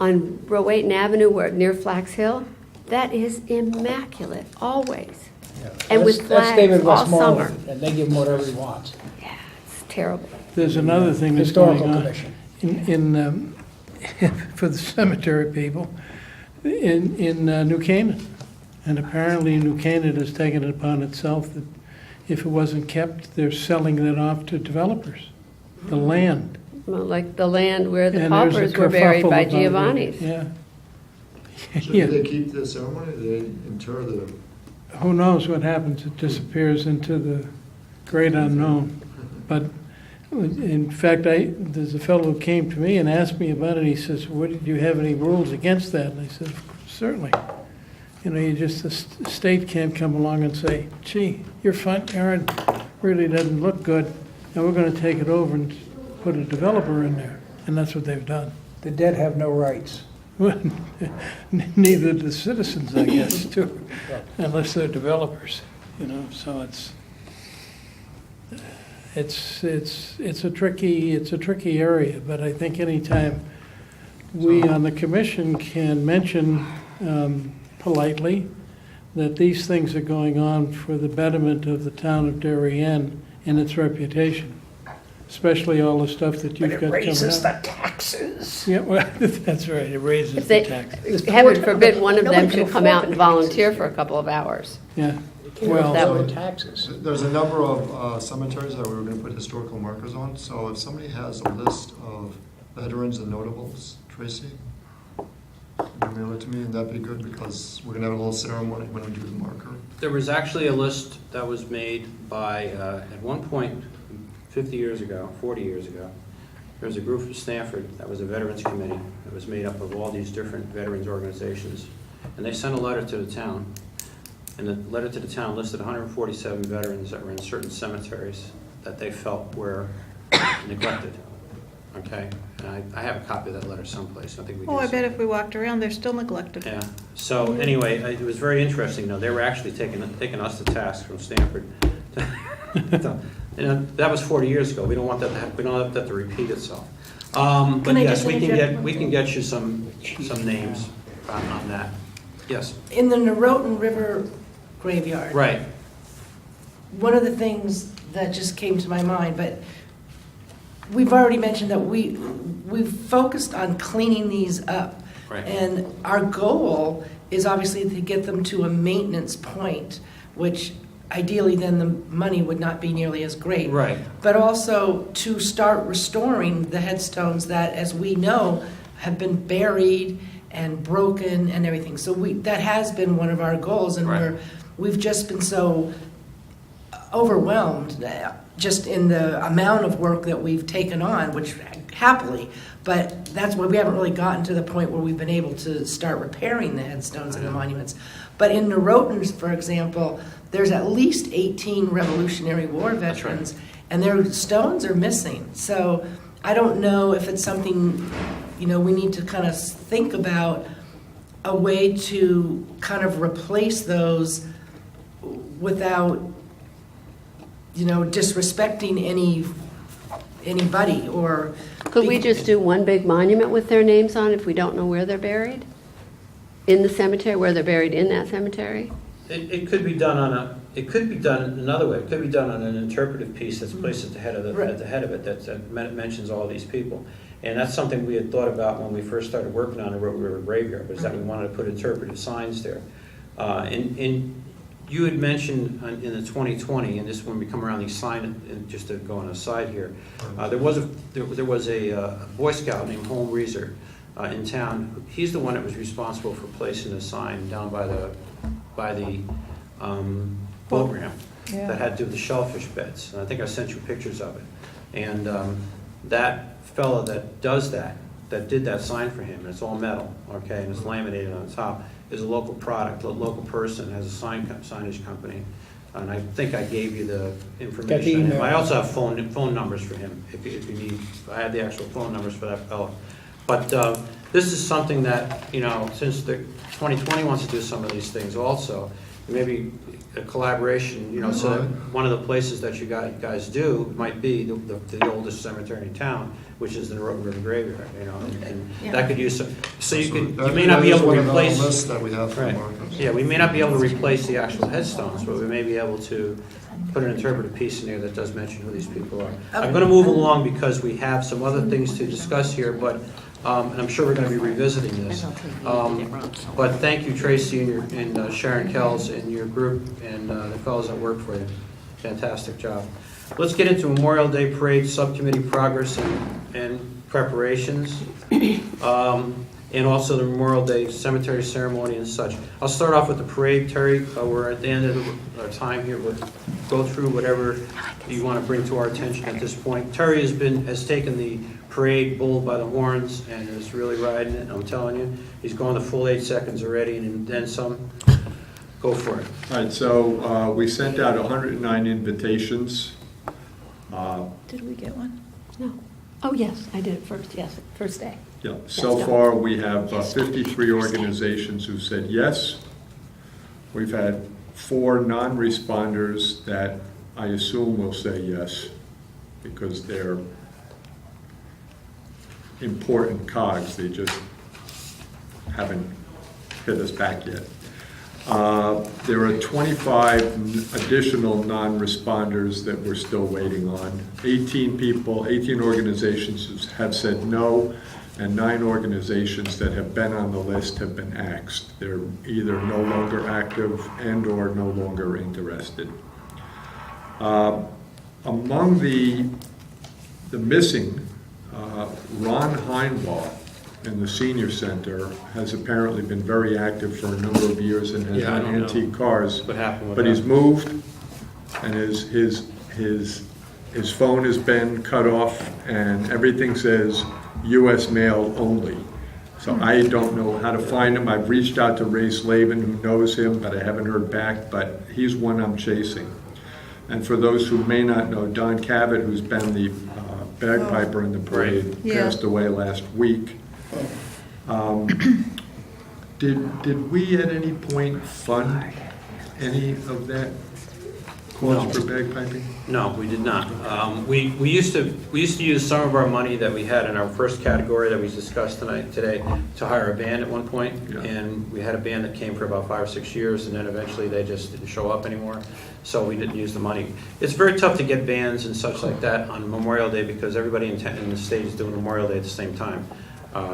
Rowayton Avenue, where near Flax Hill, that is immaculate, always. Yeah. And with That's David flags all summer. Westmoreland, and they give him whatever he wants. Yeah, it's terrible. There's another thing that's going Historical on Commission. in for the cemetery people in New Canaan. And apparently New Canaan has taken it upon itself that if it wasn't kept, they're selling it off to developers, the land. Well, like the land where the And there's a paupers were buried kerfuffle by about it. Giovanni's. Yeah. So Yeah. do they keep the ceremony? Do they inter the, Who knows what happens? It disappears into the great unknown. But in fact, there's a fellow who came to me and asked me about it. He says, "What, did you have any rules against that?" And I said, "Certainly. You know, the state can't come along and say, gee, your front yard really doesn't look good, and we're going to take it over and put a developer in there." And that's what they've done. The dead have no rights. Neither do the citizens, I guess, too, unless they're developers, you know, so it's a tricky area, but I think anytime we on the commission can mention politely that these things are going on for the betterment of the town of Darien and its reputation, especially all the stuff that you've got coming up. But it raises the taxes. Yeah, well, that's right, it raises If the they, taxes. heaven forbid, one of them Nobody can should come afford out the and taxes. volunteer for a couple of hours. Yeah, That well, would taxes. There's a number of cemeteries that we were going to put historical markers on, so if somebody has a list of veterans and notables, Tracy, email it to me, and that'd be good, because we're going to have a little ceremony when we do the marker. There was actually a list that was made by, at one point, 50 years ago, 40 years ago, there was a group from Stanford that was a veterans committee that was made up of all these different veterans organizations. And they sent a letter to the town. And the letter to the town listed 147 veterans that were in certain cemeteries that they felt were neglected. Okay? And I have a copy of that letter someplace. I think we Oh, I did. bet if we walked around, they're still neglected. Yeah. So anyway, it was very interesting, though. They were actually taking us to task from Stanford. That was 40 years ago. We don't want that to we don't want that to repeat itself. But Can I yes, just we can interject? get you some names on that. Yes. In the Norotan River graveyard. Right. One of the things that just came to my mind, but we've already mentioned that we've focused on cleaning these up. Right. And our goal is obviously to get them to a maintenance point, which ideally then the money would not be nearly as great. Right. But also to start restoring the headstones that, as we know, have been buried and broken and everything. So that has been one of our goals, and Right. we've just been so overwhelmed just in the amount of work that we've taken on, which happily, but that's why we haven't really gotten to the point where we've been able to start repairing the headstones and the monuments. But in Norotan, for example, there's at least 18 Revolutionary War veterans, and their stones are missing. So I don't know if it's something, we need to kind of think about a way to kind of replace those without, disrespecting anybody or. Could we just do one big monument with their names on if we don't know where they're buried? In the cemetery, where they're buried in that cemetery? It could be done it could be done another way. It could be done on an interpretive piece that's placed at the head of it that mentions all these people. And that's something we had thought about when we first started working on the Road River Graveyard, was that we wanted to put interpretive signs there. And you had mentioned in the 2020, and this when we come around these signs, and just to go on a side here, there was a Boy Scout named Holm Reeser in town. He's the one that was responsible for placing a sign down by the boat ramp that had to do with the shellfish beds. And I think I sent you pictures of it. And that fellow that does that did that sign for him, and it's all metal, okay, and it's laminated on the top, is a local product, a local person, has a signage company. And I think I gave you the information. email. I also have phone numbers for him, if you need. I have the actual phone numbers for that fellow. But this is something that, since the 2020 wants to do some of these things also, maybe a collaboration, so that one of the places that you guys do might be the oldest cemetery in town, which is the Road River Graveyard, and that could use some, so you may not be able to replace. List that we have for Right. markers. Yeah, we may not be able to replace the actual headstones, but we may be able to put an interpretive piece in there that does mention who these people are. I'm going to move along because we have some other things to discuss here, but and I'm sure we're going to be revisiting this. But thank you, Tracy, and Sharon Kells, and your group, and the fellows that work for you. Fantastic job. Let's get into Memorial Day Parade Subcommittee progress and preparations, and also the Memorial Day Cemetery Ceremony and such. I'll start off with the parade, Terry. We're at the end of our time here. We'll go through whatever you want to bring to our attention at this point. Terry has taken the parade bull by the horns and is really riding it. I'm telling you, he's going the full 8 seconds already, and then some. Go for it. All right, so we sent out 109 invitations. Did we get one? No. Oh, yes, I did it first, yes, first day. Yeah, so far we have 53 organizations who said yes. We've had 4 non-responders that I assume will say yes because they're important cogs. They just haven't hit us back yet. There are 25 additional non-responders that we're still waiting on. 18 people, 18 organizations have said no, and 9 organizations that have been on the list have been axed. They're either no longer active and/or no longer interested. Among the missing, Ron Heinwald in the senior center has apparently been very active for a number of years and has Yeah, I had don't know antique cars. what happened with But that. he's moved, and his phone has been cut off, and everything says U.S. mail only. So I don't know how to find him. I've reached out to Ray Slavin, who knows him, but I haven't heard back, but he's one I'm chasing. And for those who may not know, Don Cabot, who's been the bagpiper in the parade, Yeah. passed away last week. Did we at any point fund any of that cost for bagpiping? No, we did not. We used to use some of our money that we had in our first category that we discussed today to hire a band at one point. Yeah. And we had a band that came for about 5 or 6 years, and then eventually they just didn't show up anymore. So we didn't use the money. It's very tough to get bands and such like that on Memorial Day because everybody in the state is doing Memorial Day at the same time,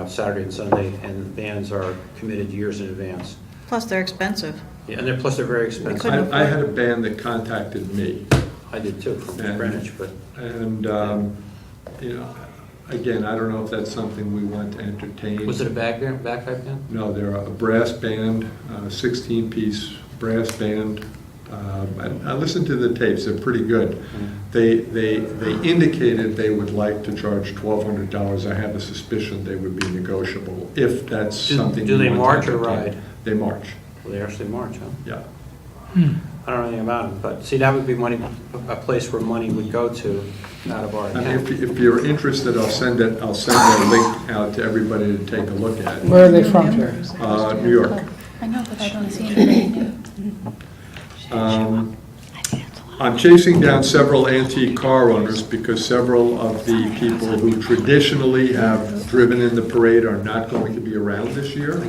Saturday and Sunday, and bands are committed years in advance. Plus, they're expensive. Yeah, and plus they're very expensive. couldn't I had a band that contacted me. I did too, from And- Greenwich, but And, you know, again, I don't know if that's something we want to entertain. was it a bagpipe band? No, they're a brass band, 16-piece brass band. I listened to the tapes, they're pretty good. They indicated they would like to charge $1,200. I have a suspicion they would be negotiable, if that's Do- something do you they want to march or entertain. ride? They march, Well, they actually march, huh? yeah. I don't know anything about them, but see, that would be a place where money would go to out of our I mean, account. if you're interested, I'll send a link out to everybody to take a look at. Where are they from, Terry? New York. I know, but I don't see anything new. I'm chasing down several antique car owners because several of the people who traditionally have driven in the parade are not going to be around this year.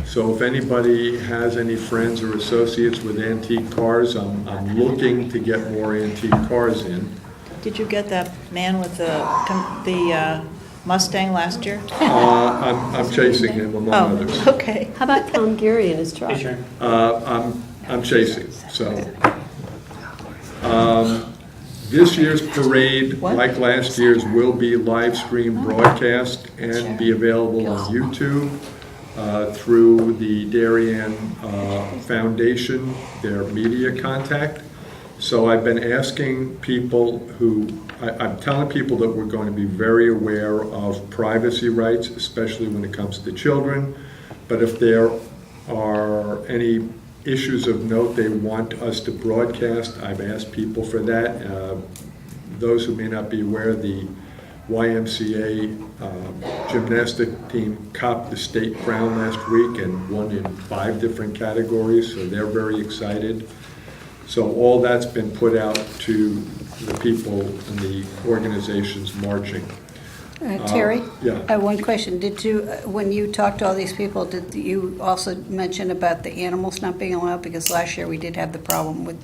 So if anybody has any friends or associates with antique cars, I'm looking to get more antique cars in. Did you get that man with the Mustang last year? I'm chasing him among others. Oh, okay. How about Tom Geary and his truck? Hey, Sharon. I'm chasing, so. This year's parade, like last year's, will be live stream broadcast and be available on YouTube through the Darien Foundation, their media contact. So I've been asking people I'm telling people that we're going to be very aware of privacy rights, especially when it comes to children. But if there are any issues of note they want us to broadcast, I've asked people for that. Those who may not be aware, the YMCA gymnastic team copped the state crown last week and won in 5 different categories, so they're very excited. So all that's been put out to the people and the organizations marching. Terry? Yeah. One question. Did you, when you talked to all these people, did you also mention about the animals not being allowed? Because last year we did have the problem with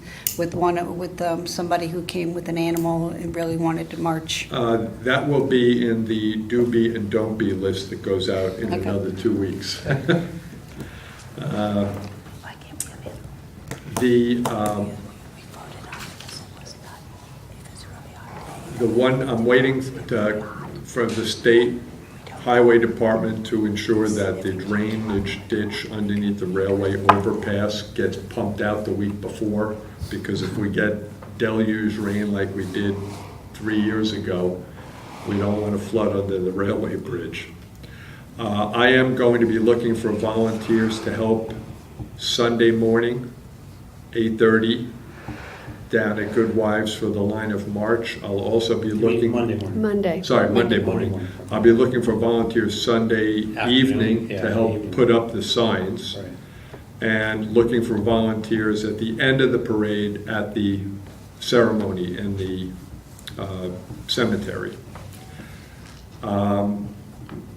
somebody who came with an animal and really wanted to march. That will be in the do be and don't be list that goes out in Okay. another 2 weeks. The one I'm waiting for the state highway department to ensure that the drainage ditch underneath the railway overpass gets pumped out the week before, because if we get deluge rain like we did 3 years ago, we don't want to flood under the railway bridge. I am going to be looking for volunteers to help Sunday morning, 8:30, down at Good Wives for the Line of March. I'll also be looking... Monday morning. Monday. Sorry, Monday morning. I'll be looking for volunteers Sunday Afternoon, evening yeah, to help evening. put up the signs. Right. And looking for volunteers at the end of the parade at the ceremony in the cemetery.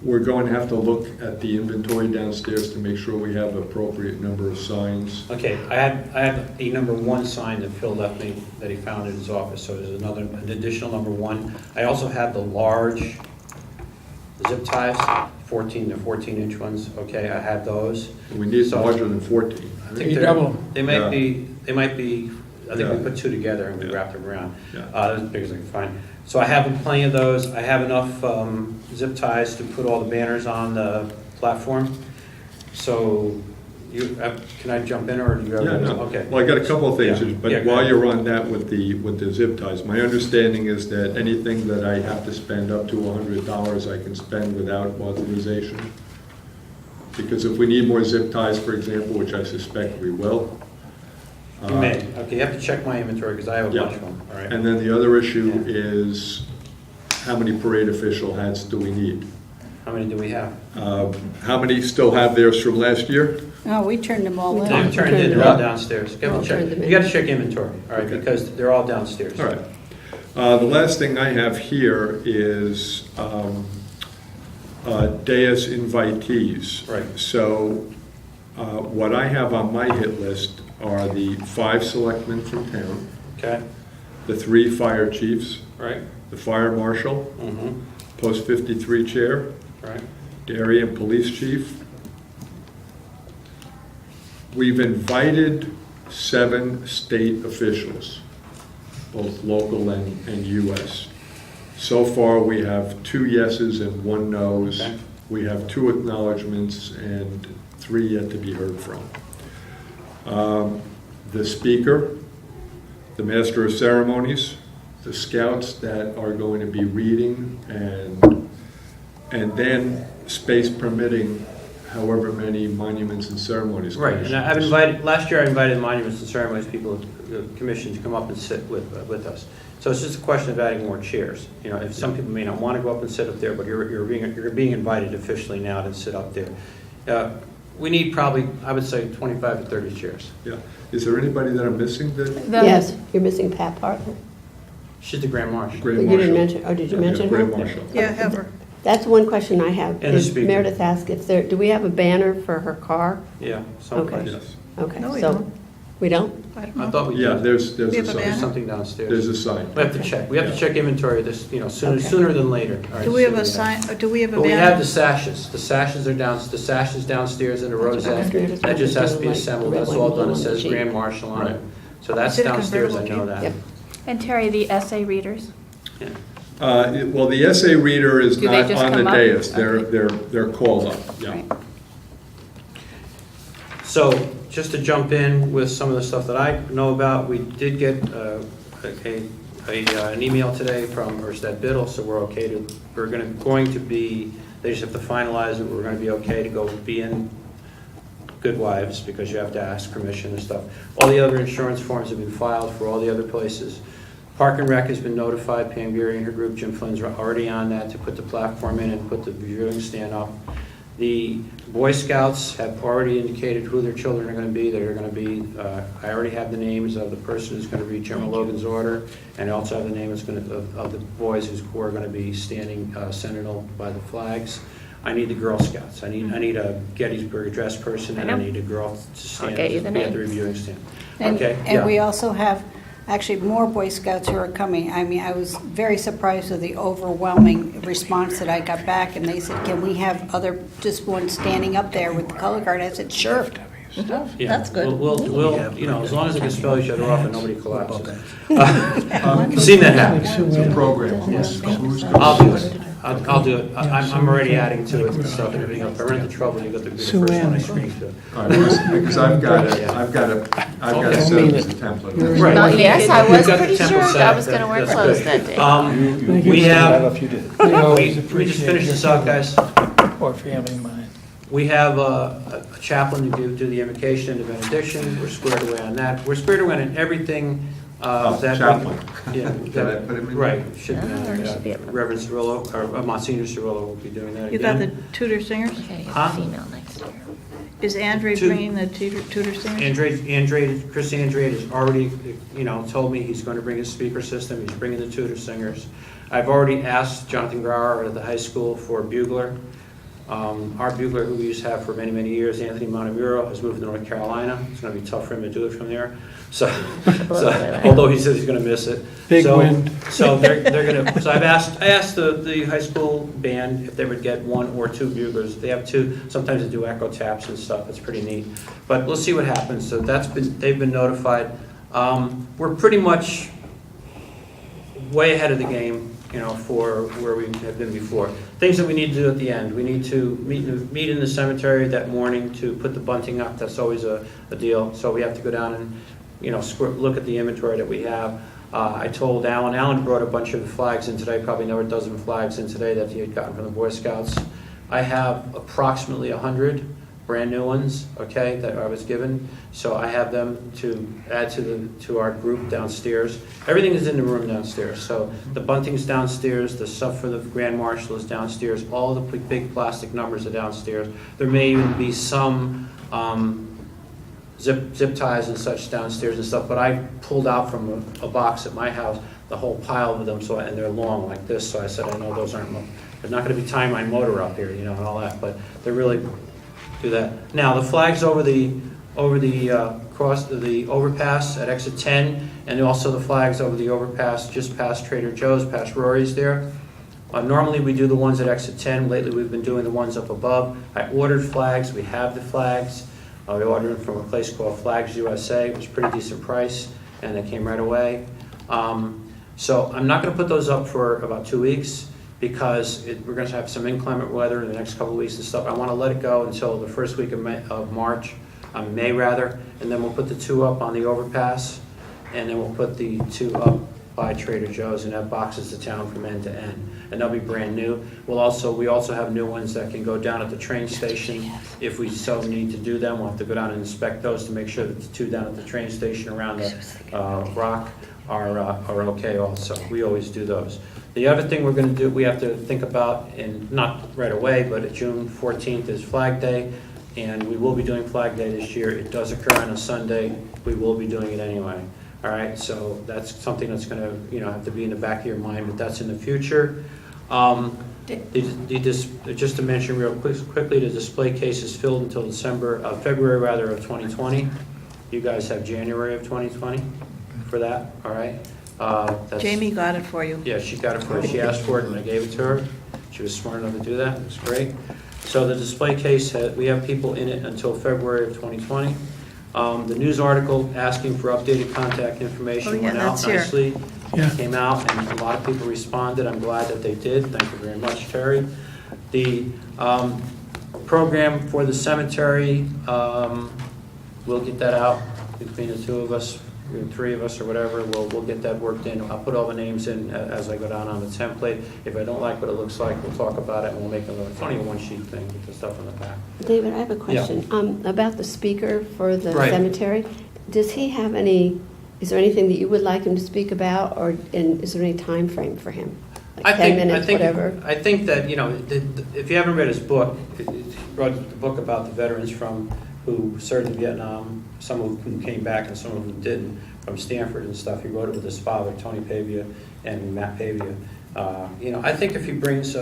We're going to have to look at the inventory downstairs to make sure we have appropriate number of signs. Okay, I had a number 1 sign that Phil left me, that he found in his office, so there's an additional number 1. I also have the large zip ties, 14 to 14-inch ones, okay, I have those. We need So- larger than 14. I think You they're- double 'em. They might Yeah. be, I think we Yeah. put 2 together and we Yeah. wrapped them around. Yeah. As big as I can find. So I have plenty of those. I have enough zip ties to put all the banners on the platform. So can I jump in or do you have? Yeah, no. Okay. Well, I got a couple of things, Yeah. but Yeah, go while ahead. you're on that with the zip ties, my understanding is that anything that I have to spend up to $100, I can spend without authorization. Because if we need more zip ties, for example, which I suspect we will. You may. Okay, you have to check my inventory because I have a Yeah. bunch of them. All right. And then the other issue Yeah. is, how many parade official hats do we need? How many do we have? How many still have theirs from last year? No, we turned them all in. They've turned in, they're all downstairs. You All gotta check- turned them in. you got to check inventory, all right, Okay. because they're all downstairs. All right. The last thing I have here is Deus invitees. Right. So what I have on my hit list are the 5 selectmen from town, Okay, the 3 fire chiefs, right? the fire marshal, Mm-hmm, post 53 chair, right. Darien police chief. We've invited 7 state officials, both local and US. So far, we have 2 yeses and 1 no's. Okay. We have 2 acknowledgements and 3 yet to be heard from. The speaker, the master of ceremonies, the scouts that are going to be reading, and then space permitting, however many monuments and ceremonies. Right, and I've invited, last year I invited monuments and ceremonies people, commission to come up and sit with us. So it's just a question of adding more chairs. You know, if some people may not want to go up and sit up there, but you're being invited officially now to sit up there. We need probably, I would say, 25 to 30 chairs. Yeah. Is there anybody that I'm missing that? Yes, you're missing Pat Parker. She's the Grand Marshal. Grand You didn't Marshal. mention, oh, did you Yeah, mention her? Grand Marshal. Yeah, have her. That's one question I have. And the Is speaker. Meredith asked if there, do we have a banner for her car? Yeah, someplace. Yes. Okay, No, we so, don't. we don't? I don't I know. thought we Yeah, did. there's We a have a sign. There's banner? something downstairs. There's a sign. We have to check. We have to check inventory this, Okay. sooner than later. All right, Do we have so a sign, do we have a But we have the banner? sashes. The sashes are the sashes downstairs in the That's what I was rosette. gonna That just has to be like assembled. red, That's white, all and done. blue It on the says sheet. Grand Marshal on it. Right. So that's Is it a downstairs, I know convertible that. Yep. And Terry, the essay readers? Yeah. Well, the essay reader is Do they not just on the come up? dais. They're, Okay. they're called up, yeah. Right. So, just to jump in with some of the stuff that I know about, we did get an email today from Erstad Biddle, so we're okay to, going to be, they just have to finalize it, we're gonna be okay to go be in Good Wives, because you have to ask permission and stuff. All the other insurance forms have been filed for all the other places. Park and Rec has been notified, Pam Geary and her group, Jim Flynn's already on that to put the platform in and put the viewing stand up. The Boy Scouts have already indicated who their children are going to be. They're going to be, I already have the names of the person who's going to read General Logan's order, and I also have the names of the boys who are going to be standing sentinel by the flags. I need the Girl Scouts. I need a Gettysburg Address person, and I need a girl to stand get you the be at the names. reviewing stand. And, Okay, and yeah. we also have actually more Boy Scouts who are coming. I mean, I was very surprised with the overwhelming response that I got back, and they said, can we have just one standing up there with the color guard? I said, sure. Yeah, That's good. We'll, as long as we can spell each other off and nobody collapses. Seen that happen. It's a program. Yes. Who's I'll do it. I'll do it. I'm already adding to it and stuff and everything else. If I run into trouble, you got to be the first one I scream to. All right, because I've got to set up the template. Right. Well, yes, I was You've got the pretty template sure set. I was gonna wear That's clothes good. that day. We have, If you did. we just finished this out, guys. Or family mine. We have a chaplain to do the invocation and the benediction. We're squared away on that. We're squared away on everything that. Chaplain. Yeah. Did I put him in? Right. Should be. Oh, there should be a- Reverend Cirillo, or Monsignor Cirillo will be doing that You got the again. tutor singers? Okay, you Huh? have a female next year. Is Andre Two. bringing the tutor singers? Chris Andrade has already, told me he's going to bring his speaker system. He's bringing the tutor singers. I've already asked Jonathan Grauer at the high school for a bugler. Our bugler, who we used to have for many, many years, Anthony Montemuro, has moved to North Carolina. It's going to be tough for him to do it from there. So although he says he's going to miss it. Big wind. So they're going to. So I asked the high school band if they would get 1 or 2 buglers. They have 2. Sometimes they do echo taps and stuff. It's pretty neat. But we'll see what happens. So they've been notified. We're pretty much way ahead of the game, for where we have been before. Things that we need to do at the end. We need to meet in the cemetery that morning to put the bunting up. That's always a deal. So we have to go down and, look at the inventory that we have. I told Alan. Alan brought a bunch of flags in today, probably another dozen flags in today that he had gotten from the Boy Scouts. I have approximately 100 brand new ones, okay, that I was given. So I have them to add to our group downstairs. Everything is in the room downstairs. So the bunting's downstairs, the stuff for the Grand Marshal is downstairs, all the big plastic numbers are downstairs. There may even be some zip ties and such downstairs and stuff, but I pulled out from a box at my house the whole pile of them, and they're long like this, so I said, I know those aren't, there's not going to be tie my motor up here, and all that, but they're really do that. Now, the flags over the overpass at exit 10, and also the flags over the overpass just past Trader Joe's, past Rory's there. Normally we do the ones at exit 10. Lately we've been doing the ones up above. I ordered flags. We have the flags. We ordered them from a place called Flags USA. It was a pretty decent price, and they came right away. So I'm not going to put those up for about 2 weeks, because we're going to have some inclement weather in the next couple of weeks and stuff. I want to let it go until the first week of May rather, and then we'll put the 2 up on the overpass, and then we'll put the 2 up by Trader Joe's, and that boxes the town from end to end, and they'll be brand new. We also have new ones that can go down at the train station if we so need to do them. We'll have to go down and inspect those to make sure that the 2 down at the train station around the rock are okay also. We always do those. The other thing we're going to do, we have to think about, and not right away, but June 14th is Flag Day, and we will be doing Flag Day this year. It does occur on a Sunday. We will be doing it anyway. All right, so that's something that's going to, have to be in the back of your mind, but that's in the future. Just to mention real quickly, the display case is filled until February of 2020. You guys have January of 2020 for that, all right? Jamie got it for you. Yeah, she got it for her. She asked for it and I gave it to her. She was smart enough to do that. It was great. So the display case, we have people in it until February of 2020. The news article asking for updated contact information went out nicely. Came out and a lot of people responded. I'm glad that they did. Thank you very much, Terry. The program for the cemetery, we'll get that out between the 2 of us. 3 of us or whatever, we'll get that worked in. I'll put all the names in as I go down on the template. If I don't like what it looks like, we'll talk about it and we'll make it's only a 1-sheet thing with the stuff on the back. David, I have a question. About the speaker for the cemetery. Does he have is there anything that you would like him to speak about, and is there any time frame for him? Like 10 minutes, whatever? I think that, if you haven't read his book, he wrote the book about the veterans who served in Vietnam, some of whom came back and some of them didn't, from Stanford and stuff. He wrote it with his father, Tony Pavia, and Matt Pavia. I think if he brings,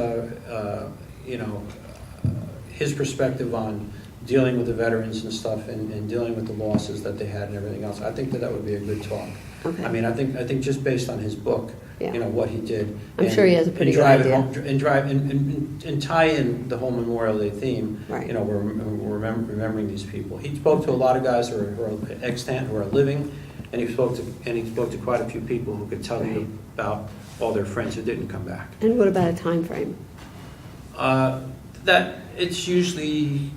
his perspective on dealing with the veterans and stuff and dealing with the losses that they had and everything else, I think that would be a good talk. Okay. I mean, I think just based on his book, what he did. I'm sure he has a pretty good idea. And tie in the whole Memorial Day theme. Right. We're remembering these people. He spoke to a lot of guys who are extant, who are living, and he spoke to quite a few people who could tell you about all their friends who didn't come back. And what about a time frame? That it's usually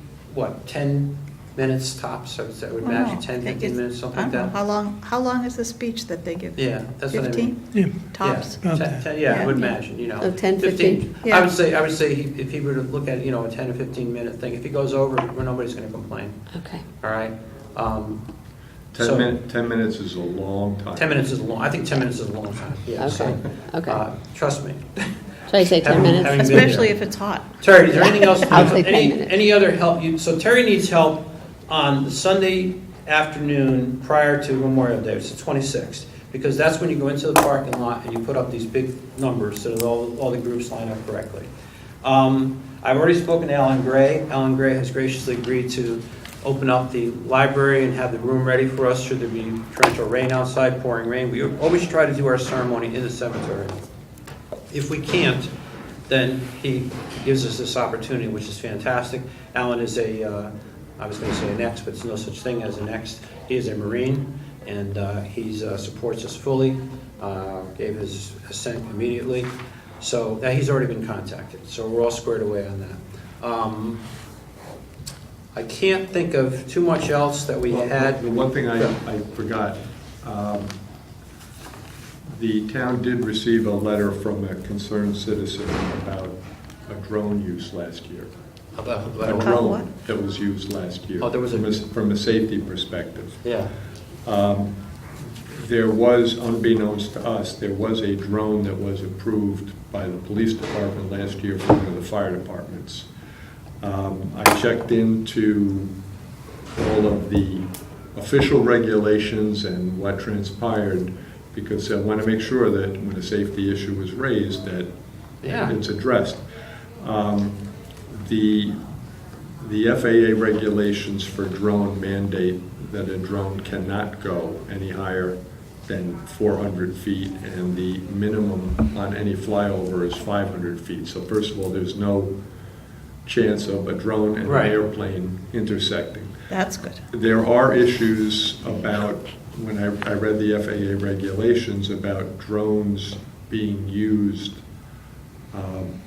10 minutes tops. I would imagine 10, 15 minutes, something like that. How long is the speech that they give? Yeah, that's 15? what I mean. Yeah. Tops? Yeah. 10, I would imagine, So 10, 15? Yeah. I would say if he were to look at, a 10 or 15 minute thing, if he goes over, nobody's going to complain. Okay. All right? 10 minutes is a long time. 10 minutes is long. I think 10 minutes is a long time. Yeah. Okay. Trust me. Shall I say 10 minutes? Having been Especially there. if it's hot. Terry, is there anything else? I'll say 10 minutes. Any other help? So Terry needs help on the Sunday afternoon prior to Memorial Day. It's the 26th. Because that's when you go into the parking lot and you put up these big numbers so that all the groups line up correctly. I've already spoken to Alan Gray. Alan Gray has graciously agreed to open up the library and have the room ready for us should there be torrential rain outside, pouring rain. We always try to do our ceremony in the cemetery. If we can't, then he gives us this opportunity, which is fantastic. Alan is I was going to say an ex, but there's no such thing as an ex. He is a Marine, and he supports us fully, gave his assent immediately. So he's already been contacted, so we're all squared away on that. I can't think of too much else that we had. The one thing I forgot, the town did receive a letter from a concerned citizen about a drone use last year. About A what? drone that was used last year. Oh, there was from a safety perspective. Yeah. There was, unbeknownst to us, there was a drone that was approved by the police department last year for one of the fire departments. I checked into all of the official regulations and what transpired because I want to make sure that when a safety issue was raised that it's addressed. The FAA regulations for drone mandate that a drone cannot go any higher than 400 feet, and the minimum on any flyover is 500 feet. So first of all, there's no chance of a drone and an airplane intersecting. That's good. There are issues about, when I read the FAA regulations, about drones being used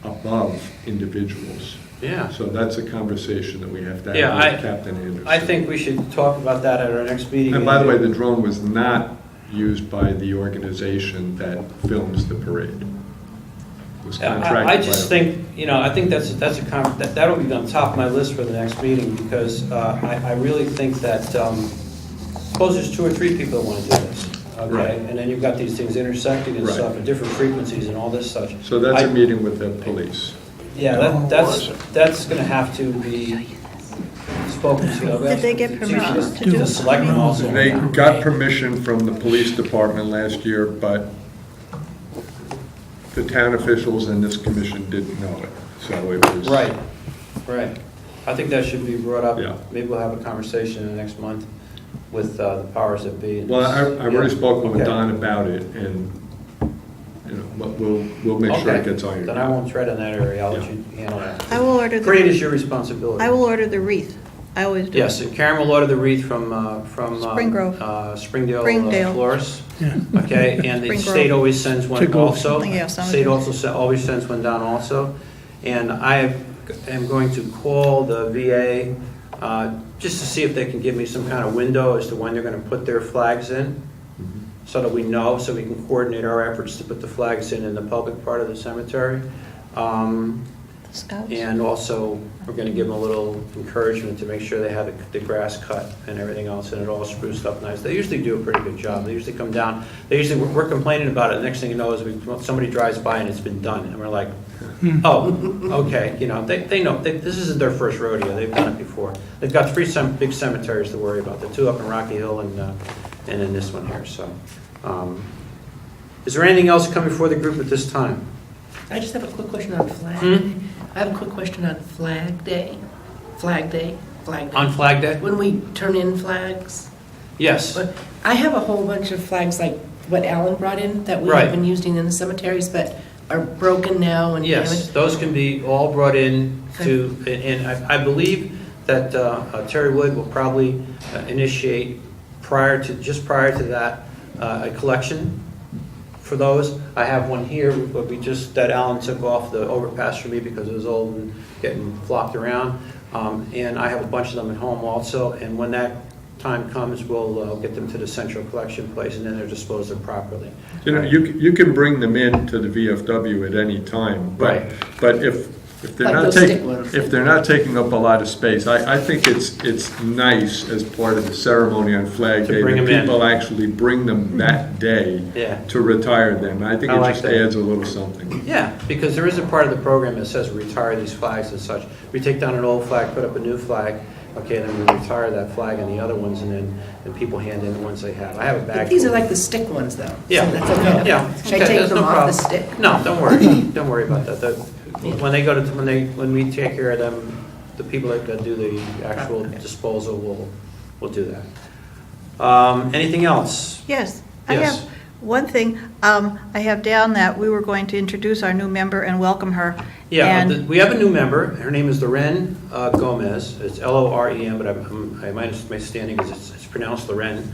above individuals. Yeah. So that's a conversation that we have to have with Captain Anderson. I think we should talk about that at our next meeting. And by the way, the drone was not used by the organization that films the parade. It was contracted I just think, I think that'll be on top of my list for the next meeting because I really think that, suppose there's 2 or 3 people that want to do this, okay? Right. And then you've got these things intersecting and stuff at different frequencies and all this such. So that's a meeting with the police. Yeah, that's going to have to be spoken to. Did they get permission to do The it? selectmen also. They got permission from the police department last year, but the town officials and this commission didn't know it, so it was... Right. I think that should be brought up. Yeah. Maybe we'll have a conversation in the next month with the powers that be. Well, I've already spoken with Don about it, and but we'll make sure it gets ironed out. Then I won't tread in that area. I'll let you handle that. I will order Parade is your responsibility. I will order the wreath. I always do. Yes, and Karen will order the wreath from Spring Grove. Springdale Springdale. Florists. Yeah. Okay, and the Spring state Grove. always sends one To go. also. Yeah, some State do. also always sends one down also. And I am going to call the VA just to see if they can give me some kind of window as to when they're going to put their flags in, so that we know, so we can coordinate our efforts to put the flags in the public part of the cemetery. Scouts. And also, we're going to give them a little encouragement to make sure they have the grass cut and everything else, and it all spruced up nice. They usually do a pretty good job. They usually come down. We're complaining about it. The next thing you know is somebody drives by and it's been done, and we're like, oh, okay. They know. This isn't their first rodeo. They've done it before. They've got 3 big cemeteries to worry about. The 2 up in Rocky Hill and then this one here. So, is there anything else coming before the group at this time? I just have a quick question on Flag Day. I have a quick question on Flag Day. Flag Day. On Flag Day? When we turn in flags. Yes. But I have a whole bunch of flags like what Alan brought in that we have been using in the cemeteries, but are broken now and Yes, damaged. those can be all brought in to, and I believe that Terry Wood will probably initiate just prior to that, a collection for those. I have one here, but that Alan took off the overpass for me because it was old and getting flopped around. And I have a bunch of them at home also, and when that time comes, we'll get them to the central collection place, and then they're disposed of properly. You can bring them in to the VFW at any time, but if they're Like not those stick ones. if they're not taking up a lot of space, I think it's nice as part of the ceremony on Flag To Day bring that them in. people actually bring them that day to retire them. I think I it like just that. adds a little something. Yeah, because there is a part of the program that says retire these flags and such. We take down an old flag, put up a new flag, okay, then we retire that flag and the other ones, and then people hand in the ones they have. I have a bag. But these full. are like the stick ones though. Yeah. So that's okay. Yeah. Should I Okay, take that's them no off problem. the stick? No, don't worry. Don't worry about that. when they go to, when we take care of them, the people that do the actual disposal will do that. Anything else? Yes, I Yes. have one thing. I have down that we were going to introduce our new member and welcome her. Yeah, And we have a new member. Her name is Loren Gomez. It's Loren, but I might misunderstanding because it's pronounced Loren.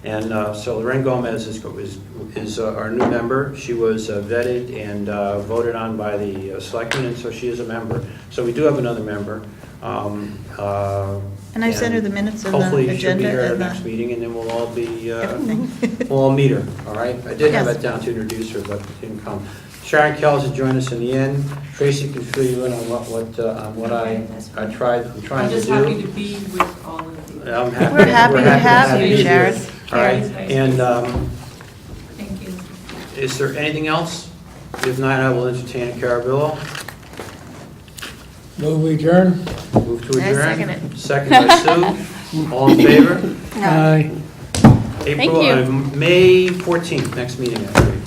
And so Loren Gomez is our new member. She was vetted and voted on by the selectmen, and so she is a member. So we do have another member. And I sent her the minutes and the hopefully she'll be agenda here at our and the- next meeting, and then we'll all be, everything. we'll all meet her, all right? I did have Yes. that down to introduce her, but she didn't come. Sharon Kells has joined us in the end. Tracy can fill you in on what I'm trying I'm to just do. happy to be with all of you. I'm happy. We're happy to have you, here. Sharon. All right, Karen's and Thank you. is there anything else? If not, I will entertain a Caravillo. Move adjourn? Move to I adjourn. second it. Second by Sue. All in favor? Aye. April, you. May 14th, next meeting, actually.